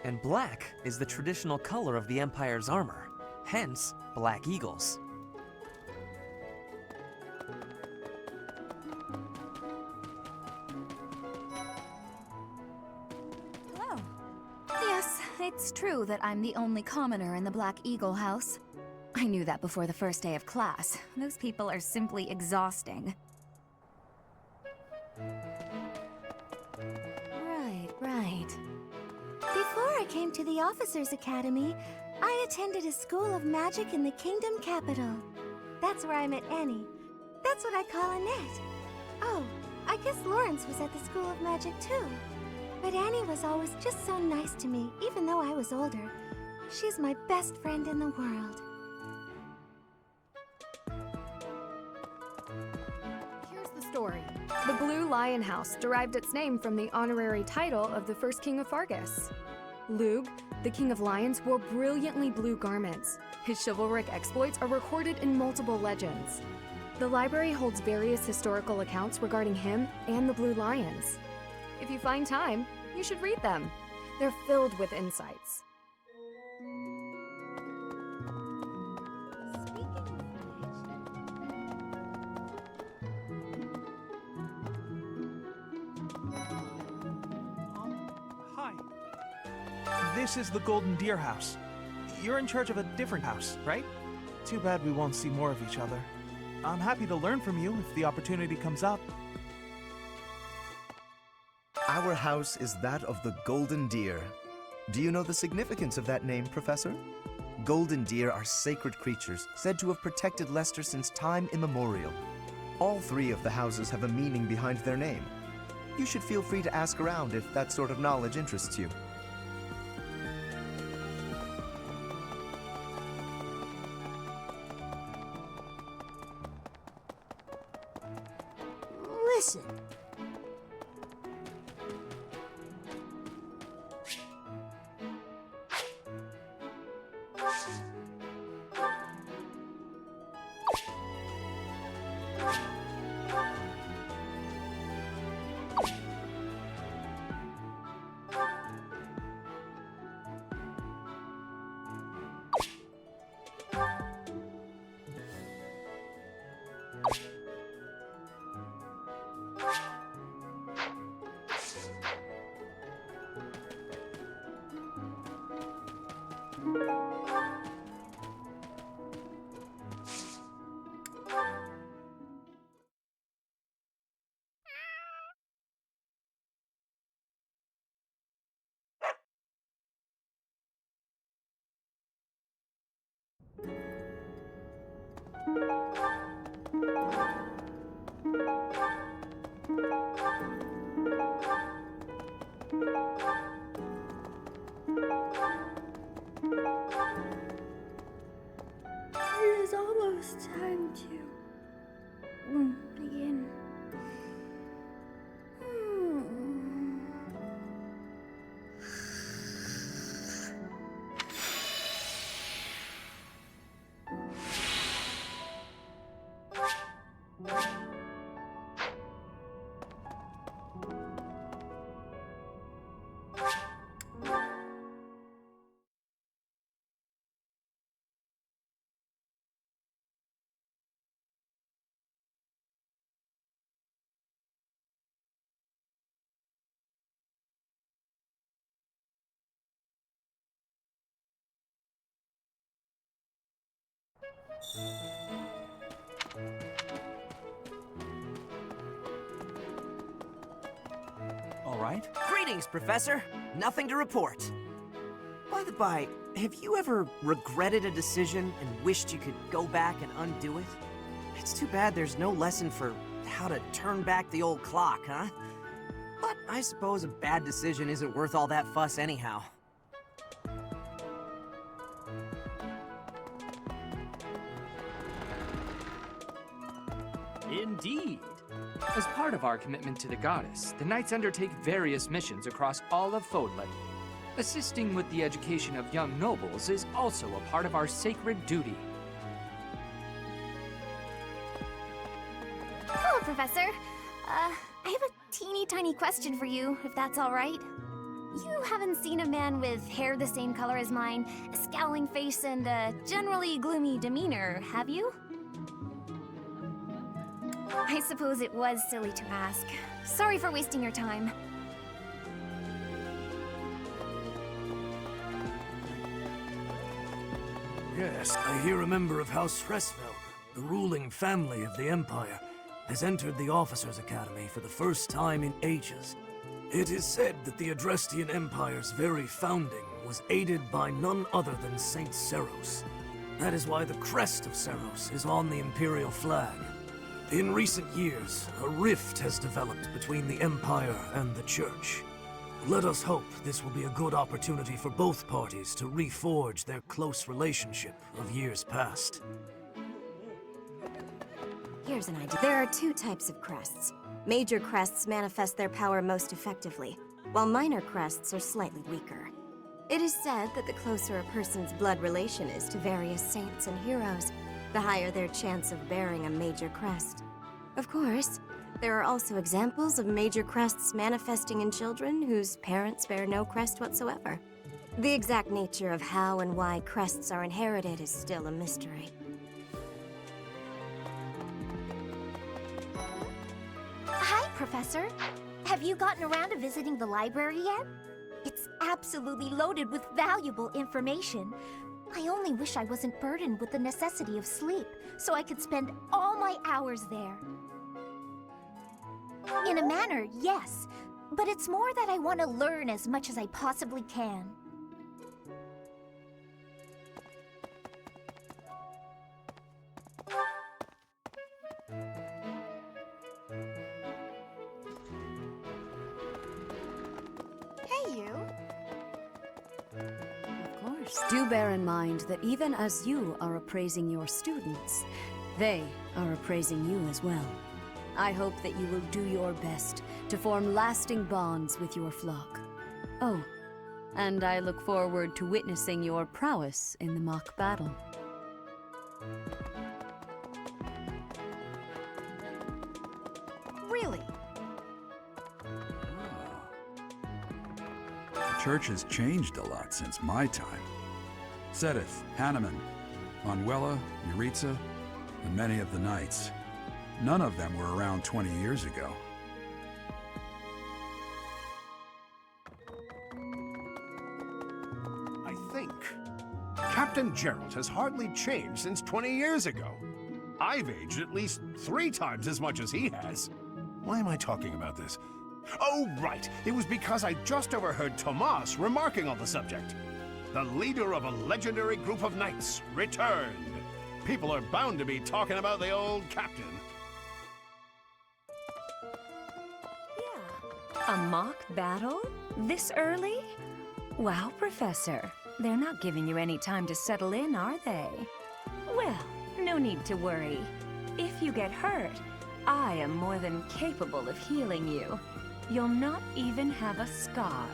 And black is the traditional color of the Empire's armor, hence black eagles. Hello. Yes, it's true that I'm the only commoner in the Black Eagle house. I knew that before the first day of class. Those people are simply exhausting. Right. Before I came to the Officers' Academy, I attended a school of magic in the Kingdom Capital. That's where I met Annie. That's what I call Annette. Oh, I guess Lawrence was at the School of Magic too. But Annie was always just so nice to me, even though I was older. She's my best friend in the world. Here's the story. The Blue Lion House derived its name from the honorary title of the first king of Fargus. Lug, the king of lions, wore brilliantly blue garments. His chivalric exploits are recorded in multiple legends. The library holds various historical accounts regarding him and the Blue Lions. If you find time, you should read them. They're filled with insights. Hi. This is the Golden Deer House. You're in charge of a different house, right? Too bad we won't see more of each other. I'm happy to learn from you if the opportunity comes up. Our house is that of the Golden Deer. Do you know the significance of that name, Professor? Golden deer are sacred creatures said to have protected Leicester since time immemorial. All three of the houses have a meaning behind their name. You should feel free to ask around if that sort of knowledge interests you. Listen. It is almost time to begin. All right. Greetings, Professor. Nothing to report. By the by, have you ever regretted a decision and wished you could go back and undo it? It's too bad there's no lesson for how to turn back the old clock, huh? But I suppose a bad decision isn't worth all that fuss anyhow. Indeed. As part of our commitment to the goddess, the Knights undertake various missions across all of Fodland. Assisting with the education of young nobles is also a part of our sacred duty. Professor. I have a teeny tiny question for you, if that's all right. You haven't seen a man with hair the same color as mine, a scowling face, and a generally gloomy demeanor, have you? I suppose it was silly to ask. Sorry for wasting your time. Yes, I hear a member of House Fresfeld, the ruling family of the Empire, has entered the Officers' Academy for the first time in ages. It is said that the Adrestian Empire's very founding was aided by none other than Saint Seros. That is why the crest of Seros is on the Imperial flag. In recent years, a rift has developed between the Empire and the Church. Let us hope this will be a good opportunity for both parties to reforge their close relationship of years past. Here's an idea. There are two types of crests. Major crests manifest their power most effectively, while minor crests are slightly weaker. It is said that the closer a person's blood relation is to various saints and heroes, the higher their chance of bearing a major crest. Of course, there are also examples of major crests manifesting in children whose parents bear no crest whatsoever. The exact nature of how and why crests are inherited is still a mystery. Hi, Professor. Have you gotten around to visiting the library yet? It's absolutely loaded with valuable information. I only wish I wasn't burdened with the necessity of sleep, so I could spend all my hours there. In a manner, yes, but it's more that I want to learn as much as I possibly can. Hey, you. Of course. Do bear in mind that even as you are appraising your students, they are appraising you as well. I hope that you will do your best to form lasting bonds with your flock. Oh, and I look forward to witnessing your prowess in the mock battle. Really? The church has changed a lot since my time. Sedith, Hanneman, Manuela, Yuritsa, and many of the knights. None of them were around 20 years ago. I think Captain Gerald has hardly changed since 20 years ago. I've aged at least 3 times as much as he has. Why am I talking about this? Oh, right. It was because I just overheard Tomas remarking on the subject. The leader of a legendary group of knights returned. People are bound to be talking about the old captain. A mock battle? This early? Wow, Professor. They're not giving you any time to settle in, are they? Well, no need to worry. If you get hurt, I am more than capable of healing you. You'll not even have a scar.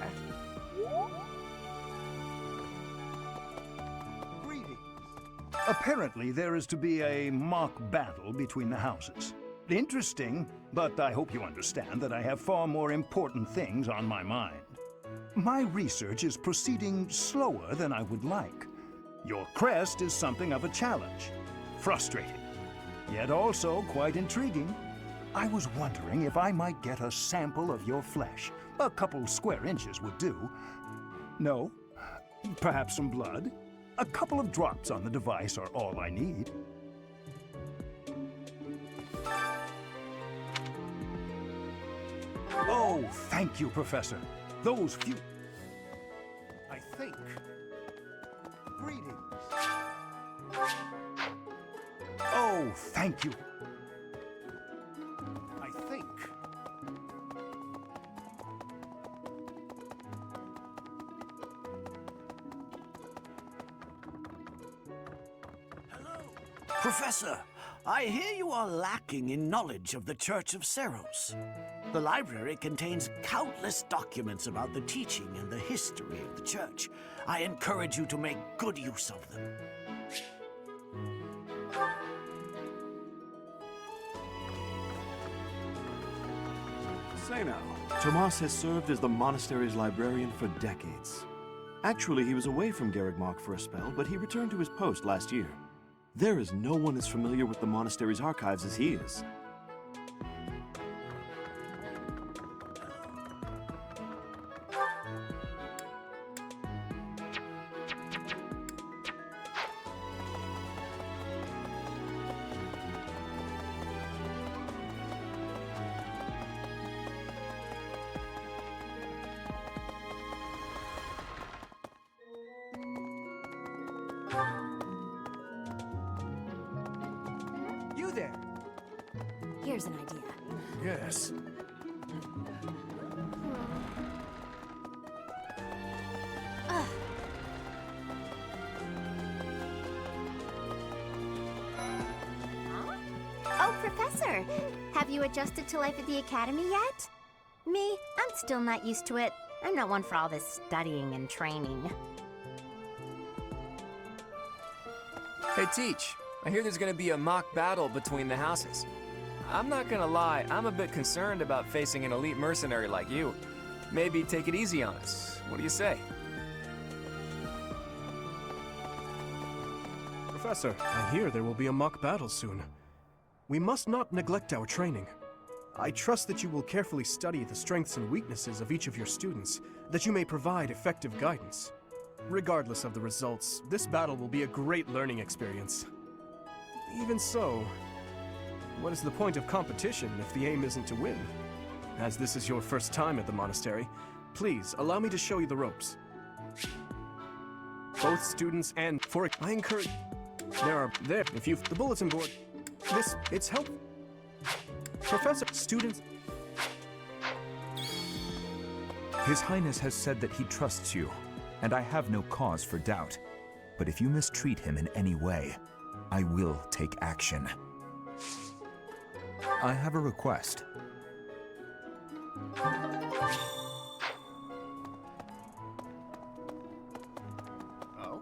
Apparently, there is to be a mock battle between the houses. Interesting, but I hope you understand that I have far more important things on my mind. My research is proceeding slower than I would like. Your crest is something of a challenge. Frustrating, yet also quite intriguing. I was wondering if I might get a sample of your flesh. A couple square inches would do. No? Perhaps some blood? A couple of drops on the device are all I need. Oh, thank you, Professor. Those few... I think. Greetings. Oh, thank you. I think. Professor, I hear you are lacking in knowledge of the Church of Seros. The library contains countless documents about the teaching and the history of the Church. I encourage you to make good use of them. Say now. Tomas has served as the monastery's librarian for decades. Actually, he was away from Garrigmark for a spell, but he returned to his post last year. There is no one as familiar with the monastery's archives as he is. You there! Here's an idea. Yes. Oh, Professor! Have you adjusted to life at the Academy yet? Me? I'm still not used to it. I'm not one for all this studying and training. Hey, Teach. I hear there's gonna be a mock battle between the houses. I'm not gonna lie, I'm a bit concerned about facing an elite mercenary like you. Maybe take it easy on us. What do you say? Professor, I hear there will be a mock battle soon. We must not neglect our training. I trust that you will carefully study the strengths and weaknesses of each of your students, that you may provide effective guidance. Regardless of the results, this battle will be a great learning experience. Even so, what is the point of competition if the aim isn't to win? As this is your first time at the monastery, please allow me to show you the ropes. Both students and I encourage. If you've the bulletin board. It's help. Professor, students. His Highness has said that he trusts you, and I have no cause for doubt. But if you mistreat him in any way, I will take action. I have a request. Oh?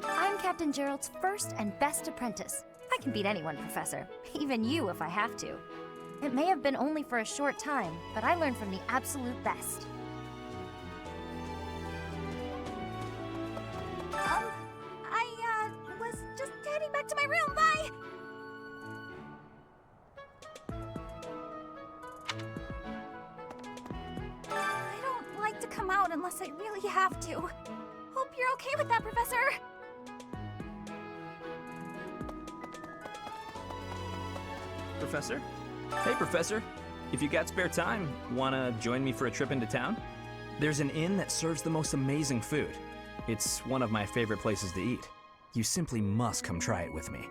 I'm Captain Gerald's first and best apprentice. I can beat anyone, Professor. Even you if I have to. It may have been only for a short time, but I learned from the absolute best. I was just heading back to my room. Bye! I don't like to come out unless I really have to. Hope you're okay with that, Professor. Professor? Hey, Professor. If you got spare time, wanna join me for a trip into town? There's an inn that serves the most amazing food. It's one of my favorite places to eat. You simply must come try it with me.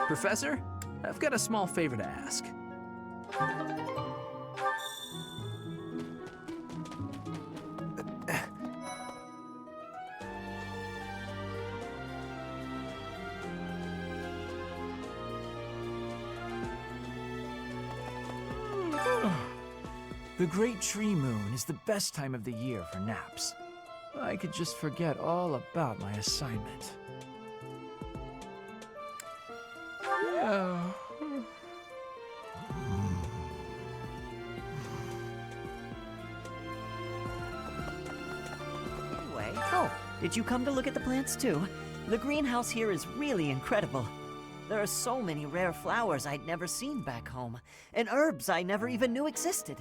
Professor, I've got a small favor to ask. The Great Tree Moon is the best time of the year for naps. I could just forget all about my assignment. Yeah. Anyway, did you come to look at the plants too? The greenhouse here is really incredible. There are so many rare flowers I'd never seen back home, and herbs I never even knew existed.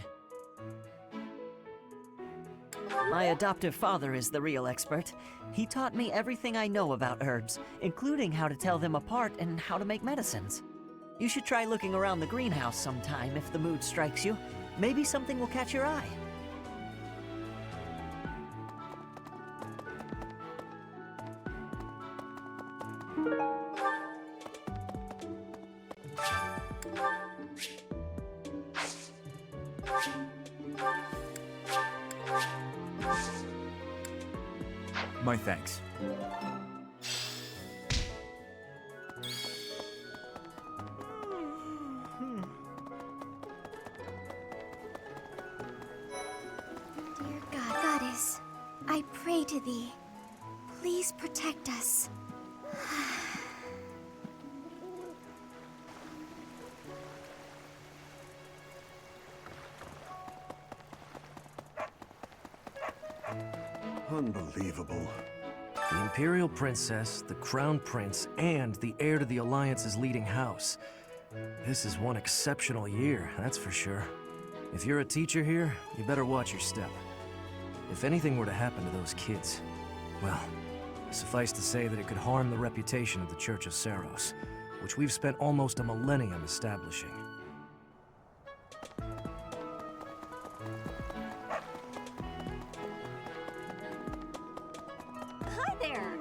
My adoptive father is the real expert. He taught me everything I know about herbs, including how to tell them apart and how to make medicines. You should try looking around the greenhouse sometime if the mood strikes you. Maybe something will catch your eye. My thanks. pray to thee. Please protect us. Unbelievable. The Imperial Princess, the Crown Prince, and the heir to the Alliance's leading house. This is one exceptional year, that's for sure. If you're a teacher here, you better watch your step. If anything were to happen to those kids, well, suffice to say that it could harm the reputation of the Church of Seros, which we've spent almost a millennium establishing. Hi there!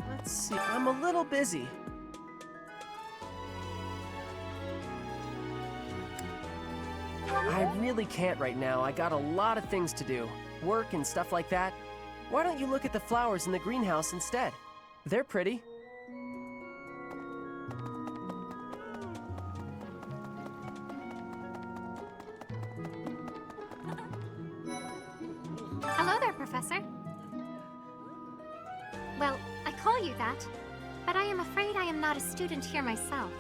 Let's see, I'm a little busy. I really can't right now. I got a lot of things to do. Work and stuff like that. Why don't you look at the flowers in the greenhouse instead? They're pretty. Hello there, Professor. Well, I call you that, but I am afraid I am not a student here myself.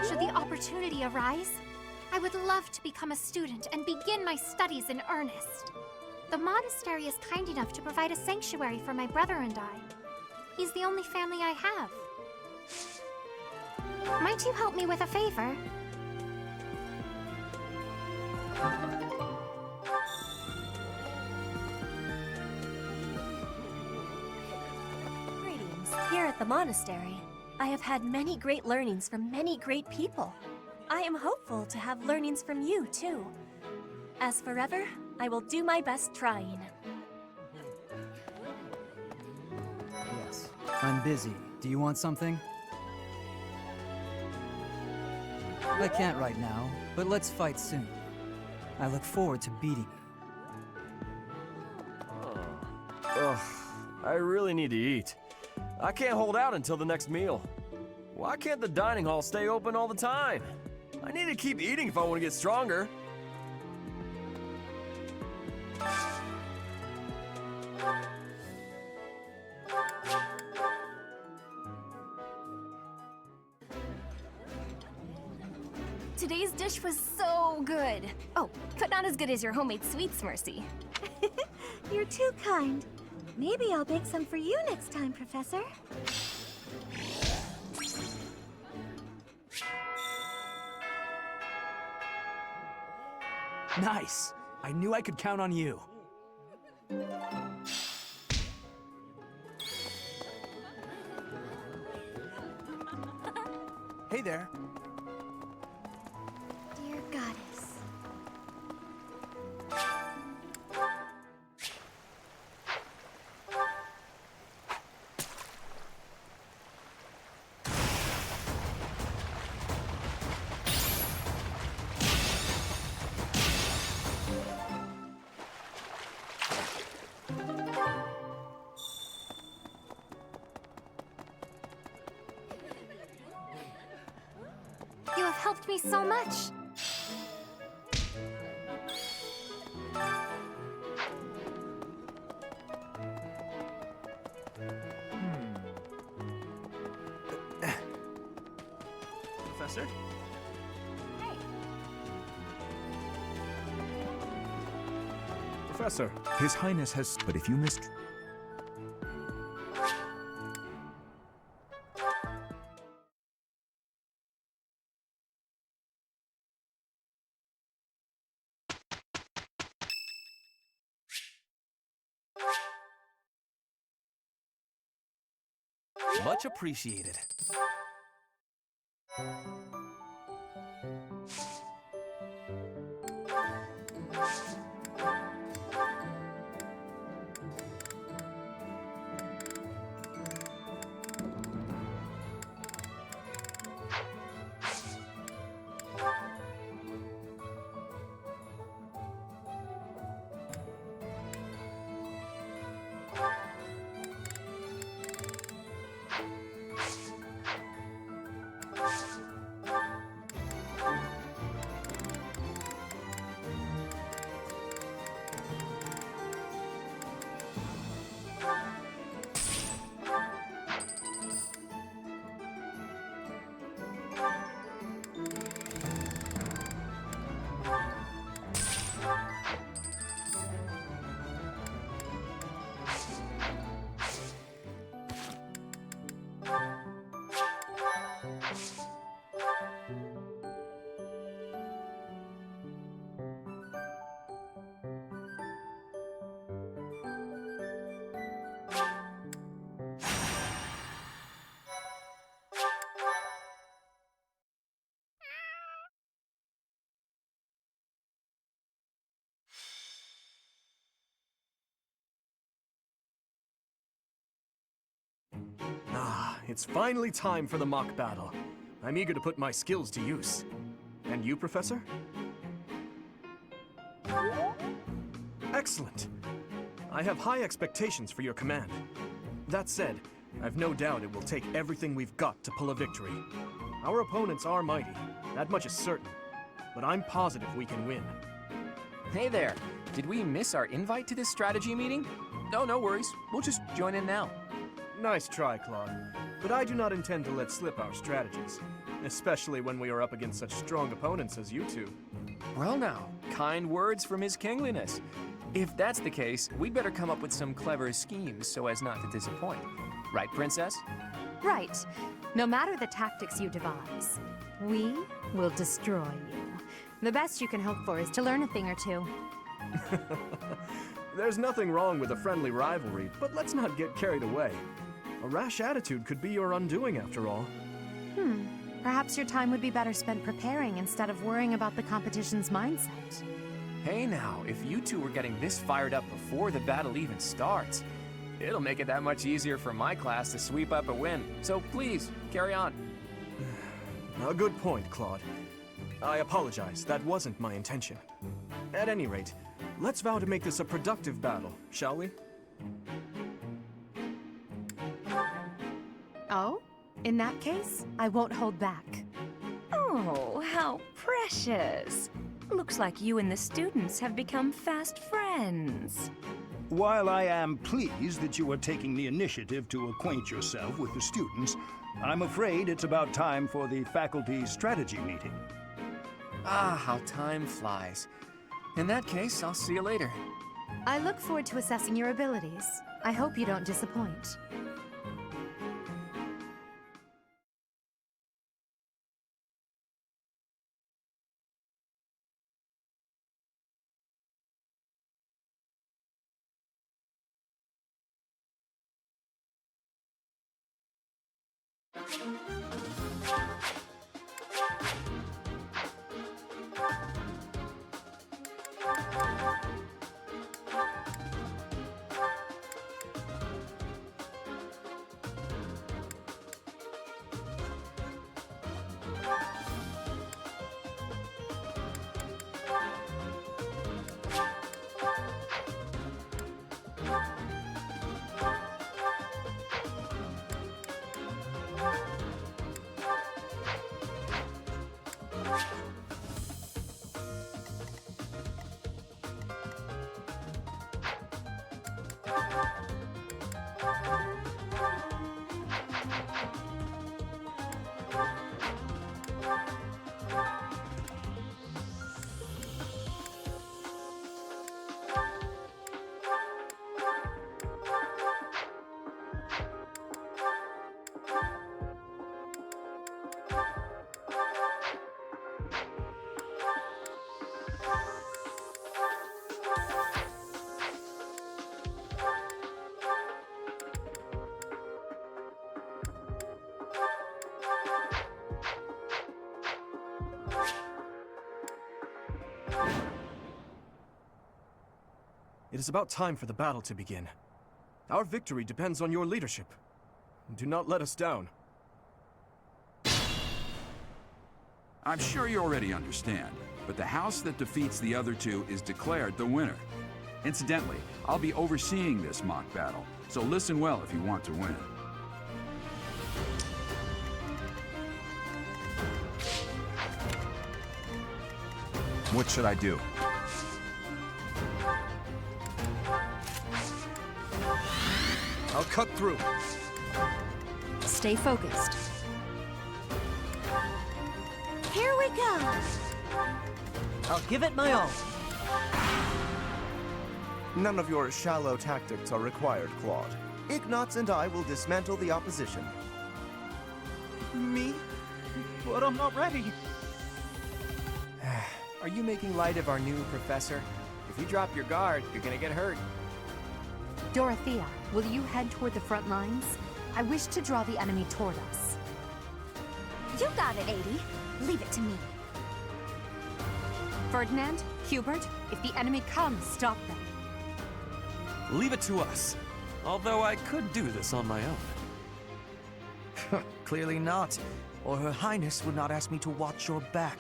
Should the opportunity arise, I would love to become a student and begin my studies in earnest. The monastery is kind enough to provide a sanctuary for my brother and I. He's the only family I have. Might you help me with a favor? Greetings. Here at the monastery, I have had many great learnings from many great people. I am hopeful to have learnings from you, too. As forever, I will do my best trying. Yes. I'm busy. Do you want something? I can't right now, but let's fight soon. I look forward to beating you. Ugh, I really need to eat. I can't hold out until the next meal. Why can't the dining hall stay open all the time? I need to keep eating if I want to get stronger. Today's dish was so good. Oh, but not as good as your homemade sweets, Mercy. You're too kind. Maybe I'll bake some for you next time, Professor. Nice! I knew I could count on you. Hey there. Dear Goddess. You have helped me so much. Professor? Professor, His Highness has... but if you missed... Much appreciated. it's finally time for the mock battle. I'm eager to put my skills to use. And you, Professor? Excellent. I have high expectations for your command. That said, I've no doubt it will take everything we've got to pull a victory. Our opponents are mighty, that much is certain. But I'm positive we can win. Hey there, did we miss our invite to this strategy meeting? Oh, no worries, we'll just join in now. Nice try, Claude. But I do not intend to let slip our strategies. Especially when we are up against such strong opponents as you two. Well now, kind words from His Kingliness. If that's the case, we'd better come up with some clever schemes so as not to disappoint. Right, Princess? Right. No matter the tactics you devise, we will destroy you. The best you can hope for is to learn a thing or two. There's nothing wrong with a friendly rivalry, but let's not get carried away. A rash attitude could be your undoing after all. Perhaps your time would be better spent preparing instead of worrying about the competition's mindset. Hey now, if you two were getting this fired up before the battle even starts, it'll make it that much easier for my class to sweep up a win. So please, carry on. A good point, Claude. I apologize, that wasn't my intention. At any rate, let's vow to make this a productive battle, shall we? Oh? In that case, I won't hold back. Oh, how precious. Looks like you and the students have become fast friends. While I am pleased that you are taking the initiative to acquaint yourself with the students, I'm afraid it's about time for the faculty strategy meeting. Ah, how time flies. In that case, I'll see you later. I look forward to assessing your abilities. I hope you don't disappoint. It is about time for the battle to begin. Our victory depends on your leadership. Do not let us down. I'm sure you already understand, but the house that defeats the other two is declared the winner. Incidentally, I'll be overseeing this mock battle, so listen well if you want to win. What should I do? I'll cut through. Stay focused. Here we go! I'll give it my all. None of your shallow tactics are required, Claude. Ignatz and I will dismantle the opposition. Me? But I'm not ready. Are you making light of our new professor? If you drop your guard, you're gonna get hurt. Dorothea, will you head toward the front lines? I wish to draw the enemy toward us. You got it, 80. Leave it to me. Ferdinand, Hubert, if the enemy comes, stop them. Leave it to us. Although I could do this on my own. Clearly not, or Her Highness would not ask me to watch your back.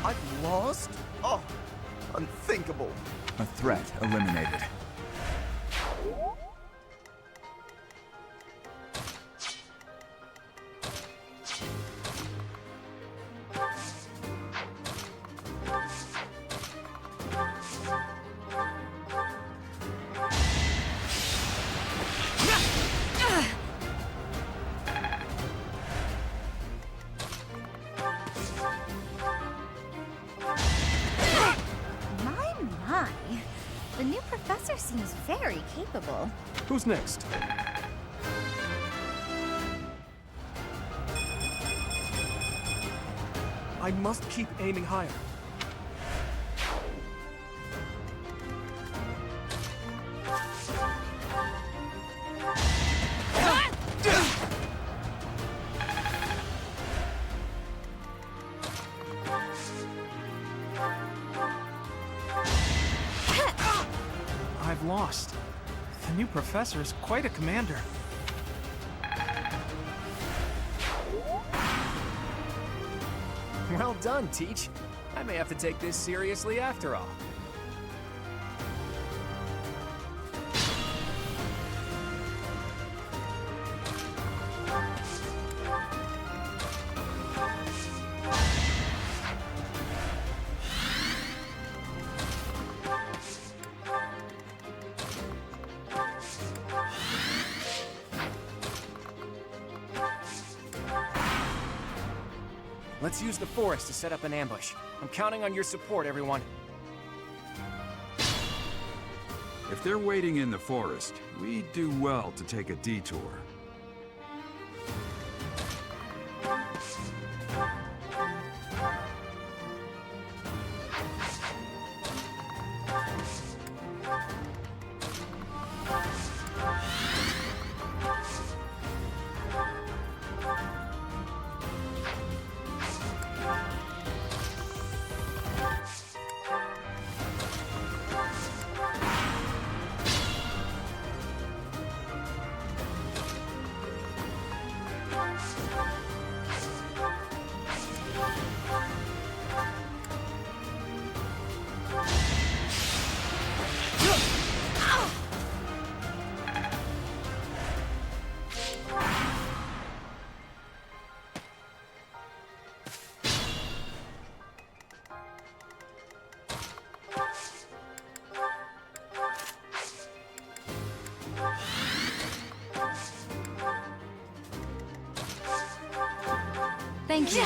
I've lost? Oh, unthinkable. A threat eliminated. My. The new professor seems very capable. Who's next? I must keep aiming higher. I've lost. The new professor is quite a commander. Well done, Teach. I may have to take this seriously after all. Let's use the forest to set up an ambush. I'm counting on your support, everyone. If they're waiting in the forest, we'd do well to take a detour. Thank you.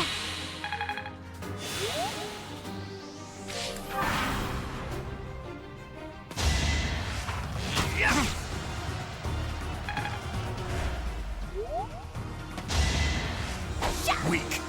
Weak.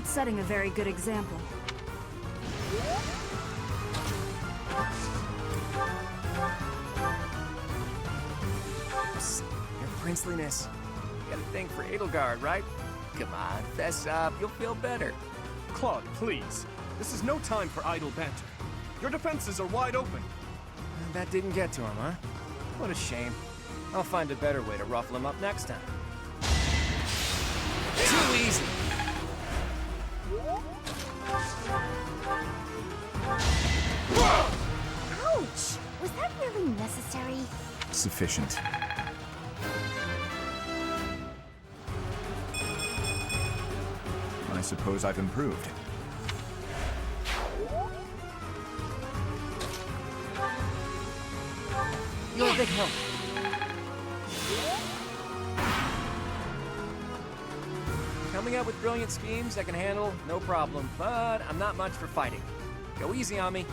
not setting a very good example. Your princeliness. You got a thing for Edelgard, right? Come on, fess up. You'll feel better. Claude, please. This is no time for idle banter. Your defenses are wide open. That didn't get to him, huh? What a shame. I'll find a better way to ruffle him up next time. Too easy. Ouch! Was that really necessary? Sufficient. I suppose I've improved. You're a big help. Coming up with brilliant schemes I can handle, no problem, but I'm not much for fighting. Go easy on me.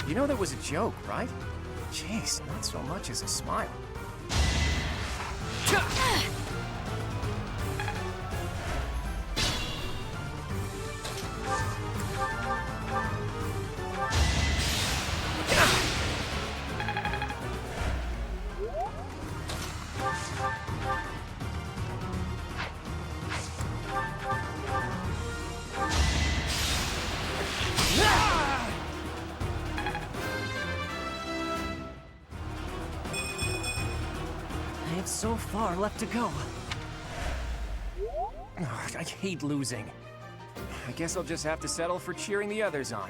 You know that was a joke, right? Jeez, not so much as a smile. I have so far left to go. Ugh, I hate losing. I guess I'll just have to settle for cheering the others on.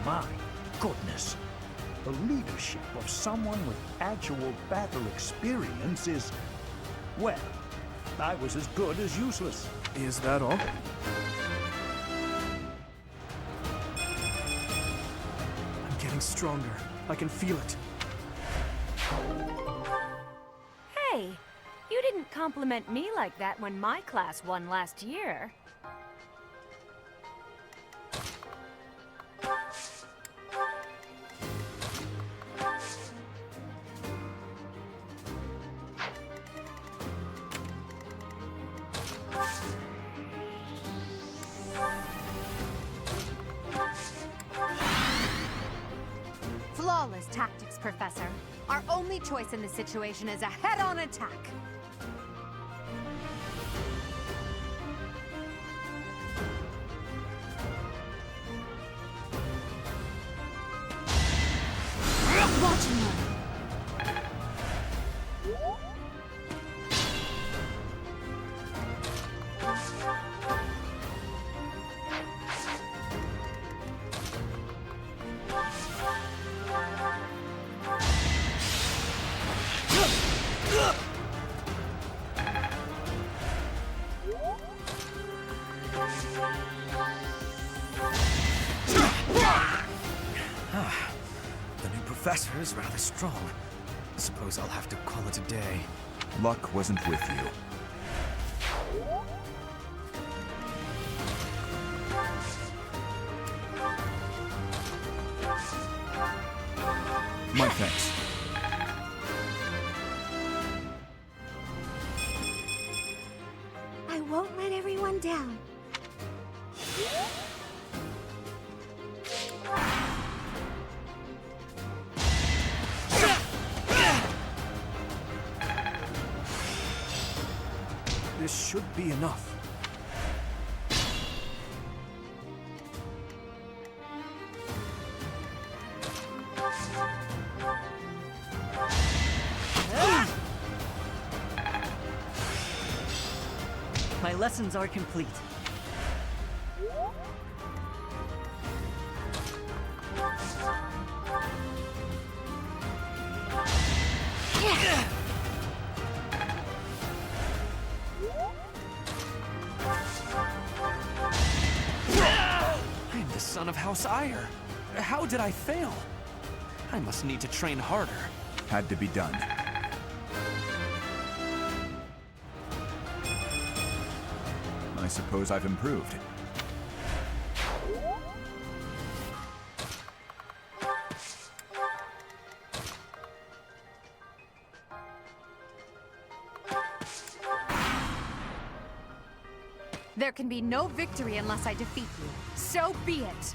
My goodness. The leadership of someone with actual battle experience is, well, I was as good as useless. Is that all? I'm getting stronger. I can feel it. Hey, you didn't compliment me like that when my class won last year. Flawless tactics, Professor. Our only choice in this situation is a head-on attack. Watch and learn. professor is rather strong. Suppose I'll have to call it a day. Luck wasn't with you. My thanks. I won't let everyone down. This should be enough. My lessons are complete. I'm the son of House Ire. How did I fail? I must need to train harder. Had to be done. I suppose I've improved. There can be no victory unless I defeat you. So be it.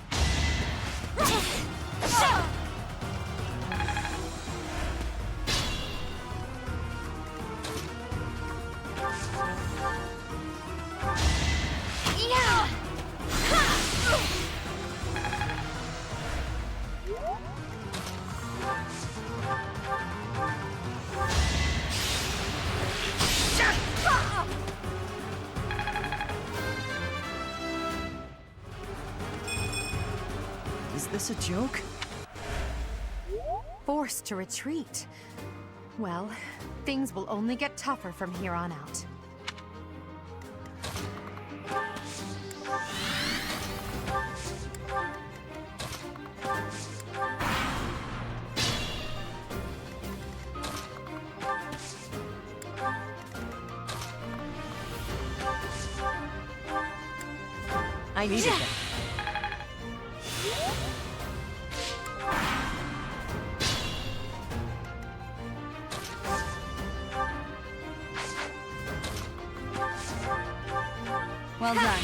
Is this a joke? Forced to retreat. Well, things will only get tougher from here on out. I needed that. Well done.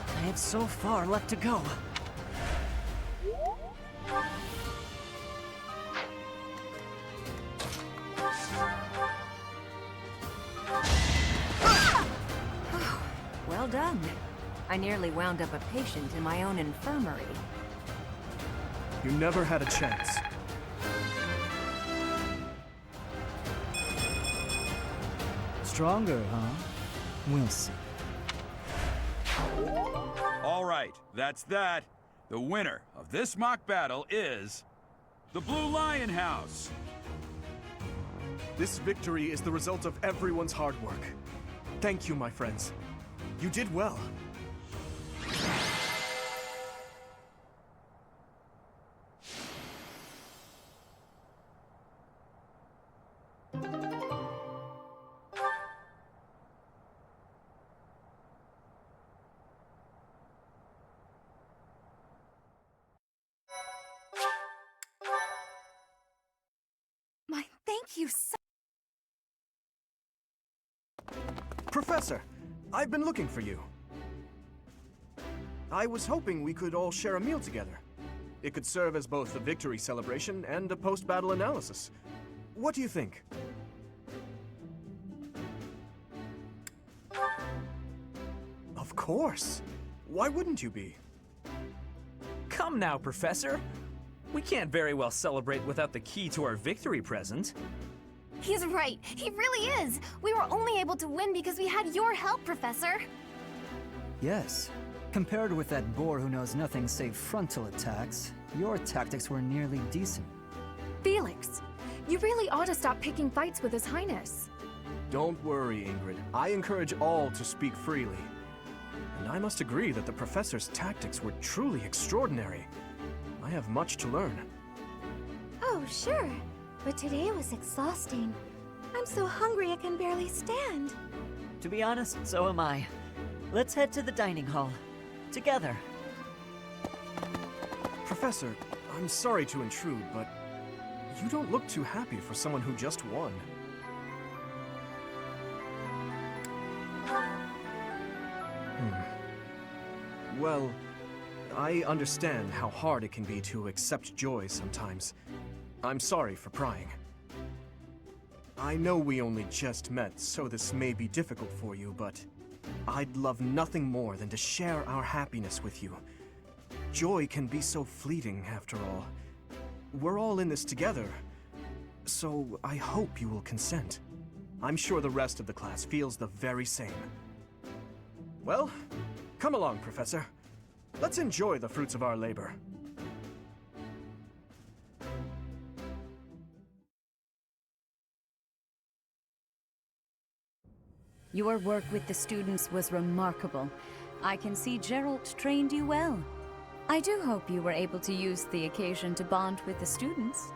I have so far left to go. Well done. I nearly wound up a patient in my own infirmary. You never had a chance. Stronger, huh? We'll see. All right, that's that. The winner of this mock battle is the Blue Lion House. This victory is the result of everyone's hard work. Thank you, my friends. You did well. Thank you so... Professor, I've been looking for you. I was hoping we could all share a meal together. It could serve as both a victory celebration and a post-battle analysis. What do you think? Of course! Why wouldn't you be? Come now, Professor. We can't very well celebrate without the key to our victory present. He's right. He really is. We were only able to win because we had your help, Professor. Yes. Compared with that boar who knows nothing save frontal attacks, your tactics were nearly decent. Felix, you really ought to stop picking fights with His Highness. Don't worry, Ingrid. I encourage all to speak freely. And I must agree that the Professor's tactics were truly extraordinary. I have much to learn. Oh, sure. But today was exhausting. I'm so hungry I can barely stand. To be honest, so am I. Let's head to the dining hall. Together. Professor, I'm sorry to intrude, but you don't look too happy for someone who just won. Well, I understand how hard it can be to accept joy sometimes. I'm sorry for prying. I know we only just met, so this may be difficult for you, but I'd love nothing more than to share our happiness with you. Joy can be so fleeting, after all. We're all in this together, so I hope you will consent. I'm sure the rest of the class feels the very same. Well, come along, Professor. Let's enjoy the fruits of our labor. Your work with the students was remarkable. I can see Geralt trained you well. I do hope you were able to use the occasion to bond with the students.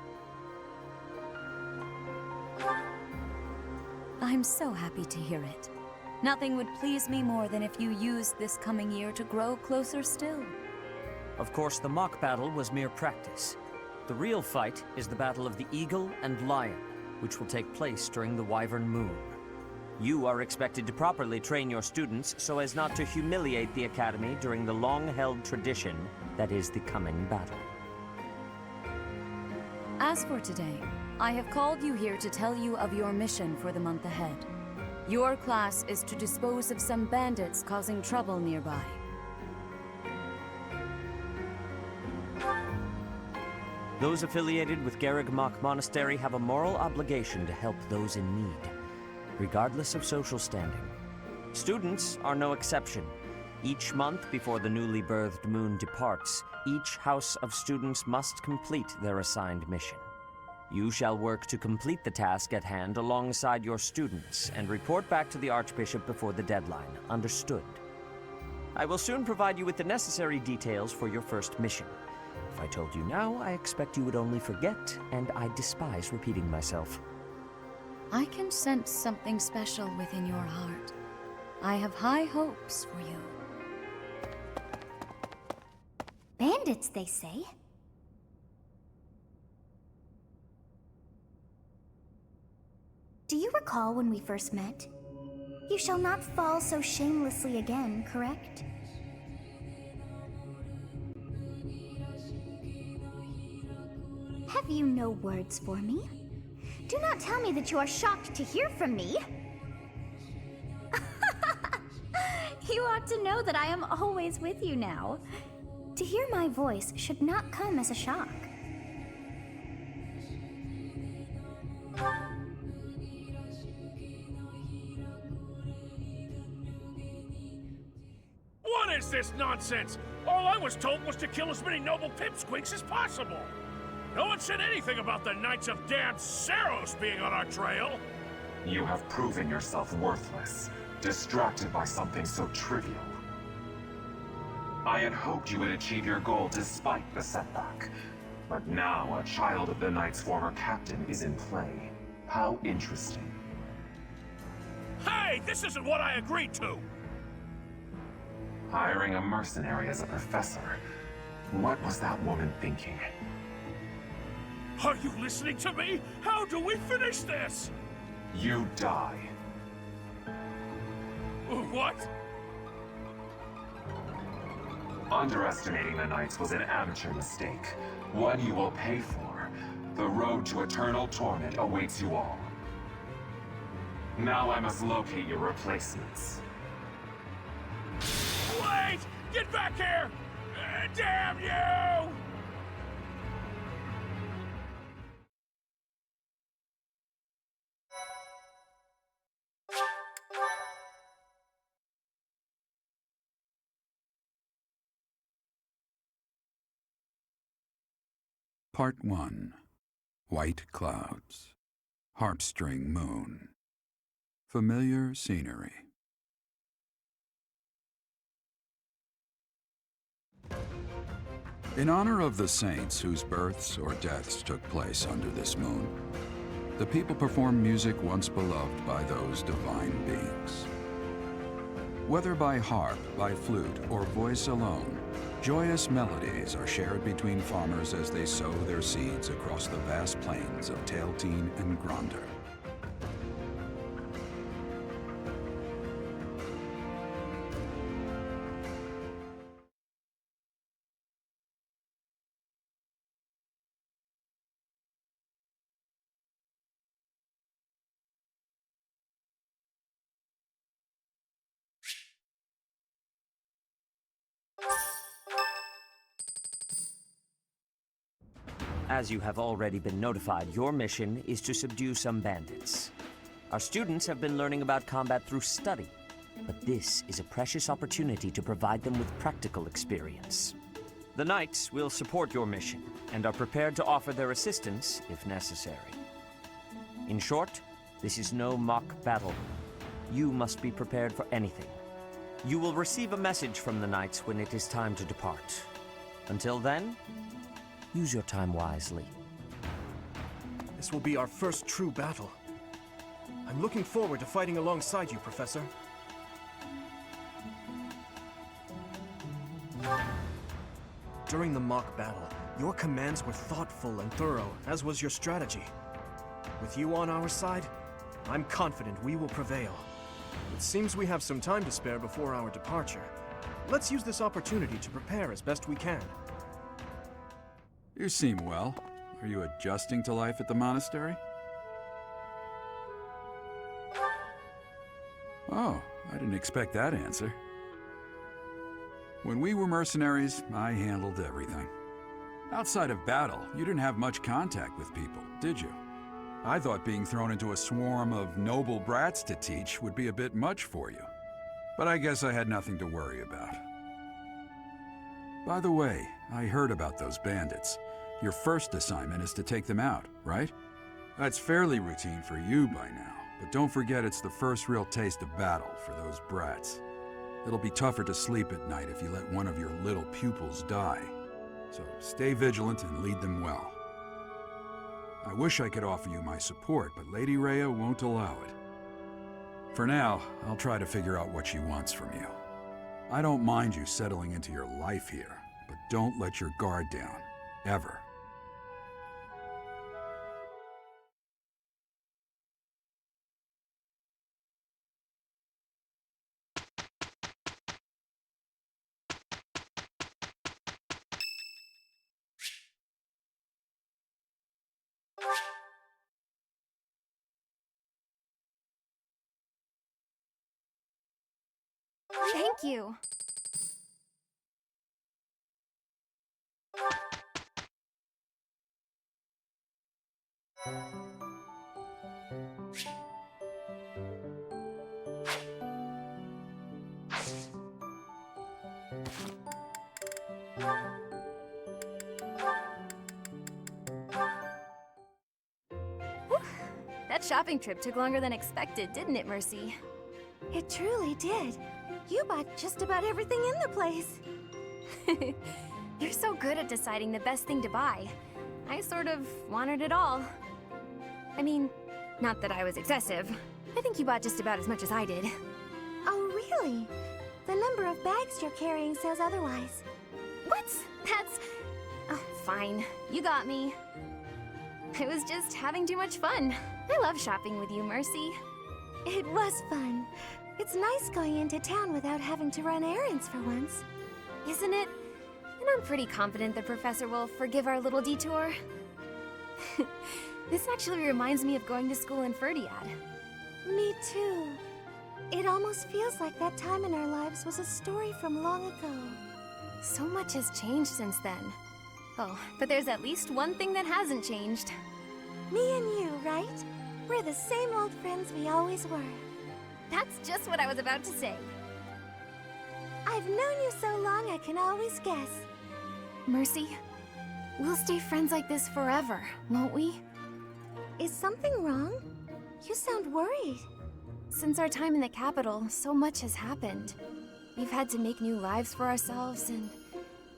I'm so happy to hear it. Nothing would please me more than if you used this coming year to grow closer still. Of course, the mock battle was mere practice. The real fight is the Battle of the Eagle and Lion, which will take place during the Wyvern Moon. You are expected to properly train your students so as not to humiliate the Academy during the long-held tradition that is the coming battle. As for today, I have called you here to tell you of your mission for the month ahead. Your class is to dispose of some bandits causing trouble nearby. Those affiliated with Garrigmach Monastery have a moral obligation to help those in need, regardless of social standing. Students are no exception. Each month before the newly birthed moon departs, each house of students must complete their assigned mission. You shall work to complete the task at hand alongside your students and report back to the Archbishop before the deadline. Understood? I will soon provide you with the necessary details for your first mission. If I told you now, I expect you would only forget, and I despise repeating myself. I can sense something special within your heart. I have high hopes for you. Bandits, they say. Do you recall when we first met? You shall not fall so shamelessly again, correct? Have you no words for me? Do not tell me that you are shocked to hear from me. You ought to know that I am always with you now. To hear my voice should not come as a shock. What is this nonsense? All I was told was to kill as many noble pipsqueaks as possible. No one said anything about the Knights of Dan Saros being on our trail. You have proven yourself worthless, distracted by something so trivial. I had hoped you would achieve your goal despite the setback. But now a child of the Knight's former captain is in play. How interesting. Hey, this isn't what I agreed to! Hiring a mercenary as a professor. What was that woman thinking? Are you listening to me? How do we finish this? You die. What? Underestimating the Knights was an amateur mistake, one you will pay for. The road to eternal torment awaits you all. Now I must locate your replacements. Wait! Get back here! Damn you! Part 1. White Clouds. Harpstring Moon. Familiar scenery. In honor of the saints whose births or deaths took place under this moon, the people perform music once beloved by those divine beings. Whether by harp, by flute, or voice alone, joyous melodies are shared between farmers as they sow their seeds across the vast plains of Tailteen and Gronder. As you have already been notified, your mission is to subdue some bandits. Our students have been learning about combat through study, but this is a precious opportunity to provide them with practical experience. The Knights will support your mission, and are prepared to offer their assistance if necessary. In short, this is no mock battle. You must be prepared for anything. You will receive a message from the Knights when it is time to depart. Until then, use your time wisely. This will be our first true battle. I'm looking forward to fighting alongside you, Professor. During the mock battle, your commands were thoughtful and thorough, as was your strategy. With you on our side, I'm confident we will prevail. It seems we have some time to spare before our departure. Let's use this opportunity to prepare as best we can. You seem well. Are you adjusting to life at the monastery? Oh, I didn't expect that answer. When we were mercenaries, I handled everything. Outside of battle, you didn't have much contact with people, did you? I thought being thrown into a swarm of noble brats to teach would be a bit much for you. But I guess I had nothing to worry about. By the way, I heard about those bandits. Your first assignment is to take them out, right? That's fairly routine for you by now, but don't forget it's the first real taste of battle for those brats. It'll be tougher to sleep at night if you let one of your little pupils die. So stay vigilant and lead them well. I wish I could offer you my support, but Lady Rhea won't allow it. For now, I'll try to figure out what she wants from you. I don't mind you settling into your life here, but don't let your guard down, ever. Thank you. That shopping trip took longer than expected, didn't it, Mercy? It truly did. You bought just about everything in the place. You're so good at deciding the best thing to buy. I sort of wanted it all. I mean, not that I was excessive. I think you bought just about as much as I did. Oh, really? The number of bags you're carrying says otherwise. What? That's... Oh, fine. You got me. I was just having too much fun. I love shopping with you, Mercy. It was fun. It's nice going into town without having to run errands for once. Isn't it? I'm pretty confident the professor will forgive our little detour. This actually reminds me of going to school in Ferdiad. Me too. It almost feels like that time in our lives was a story from long ago. So much has changed since then. Oh, but there's at least one thing that hasn't changed. Me and you, right? We're the same old friends we always were. That's just what I was about to say. I've known you so long I can always guess. Mercy, we'll stay friends like this forever, won't we? Is something wrong? You sound worried. Since our time in the capital, so much has happened. We've had to make new lives for ourselves, and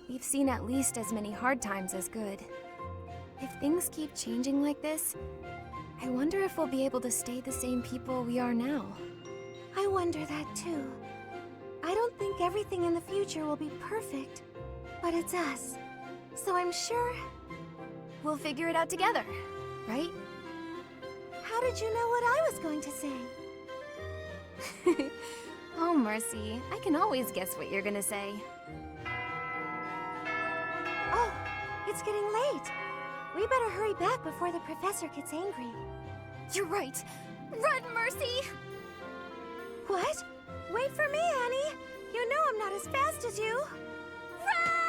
we've seen at least as many hard times as good. If things keep changing like this, I wonder if we'll be able to stay the same people we are now. I wonder that too. I don't think everything in the future will be perfect, but it's us. So I'm sure we'll figure it out together, right? How did you know what I was going to say? Oh, Mercy, I can always guess what you're gonna say. Oh, it's getting late. We better hurry back before the professor gets angry. You're right. Run, Mercy! What? Wait for me, Annie! You know I'm not as fast as you! Run!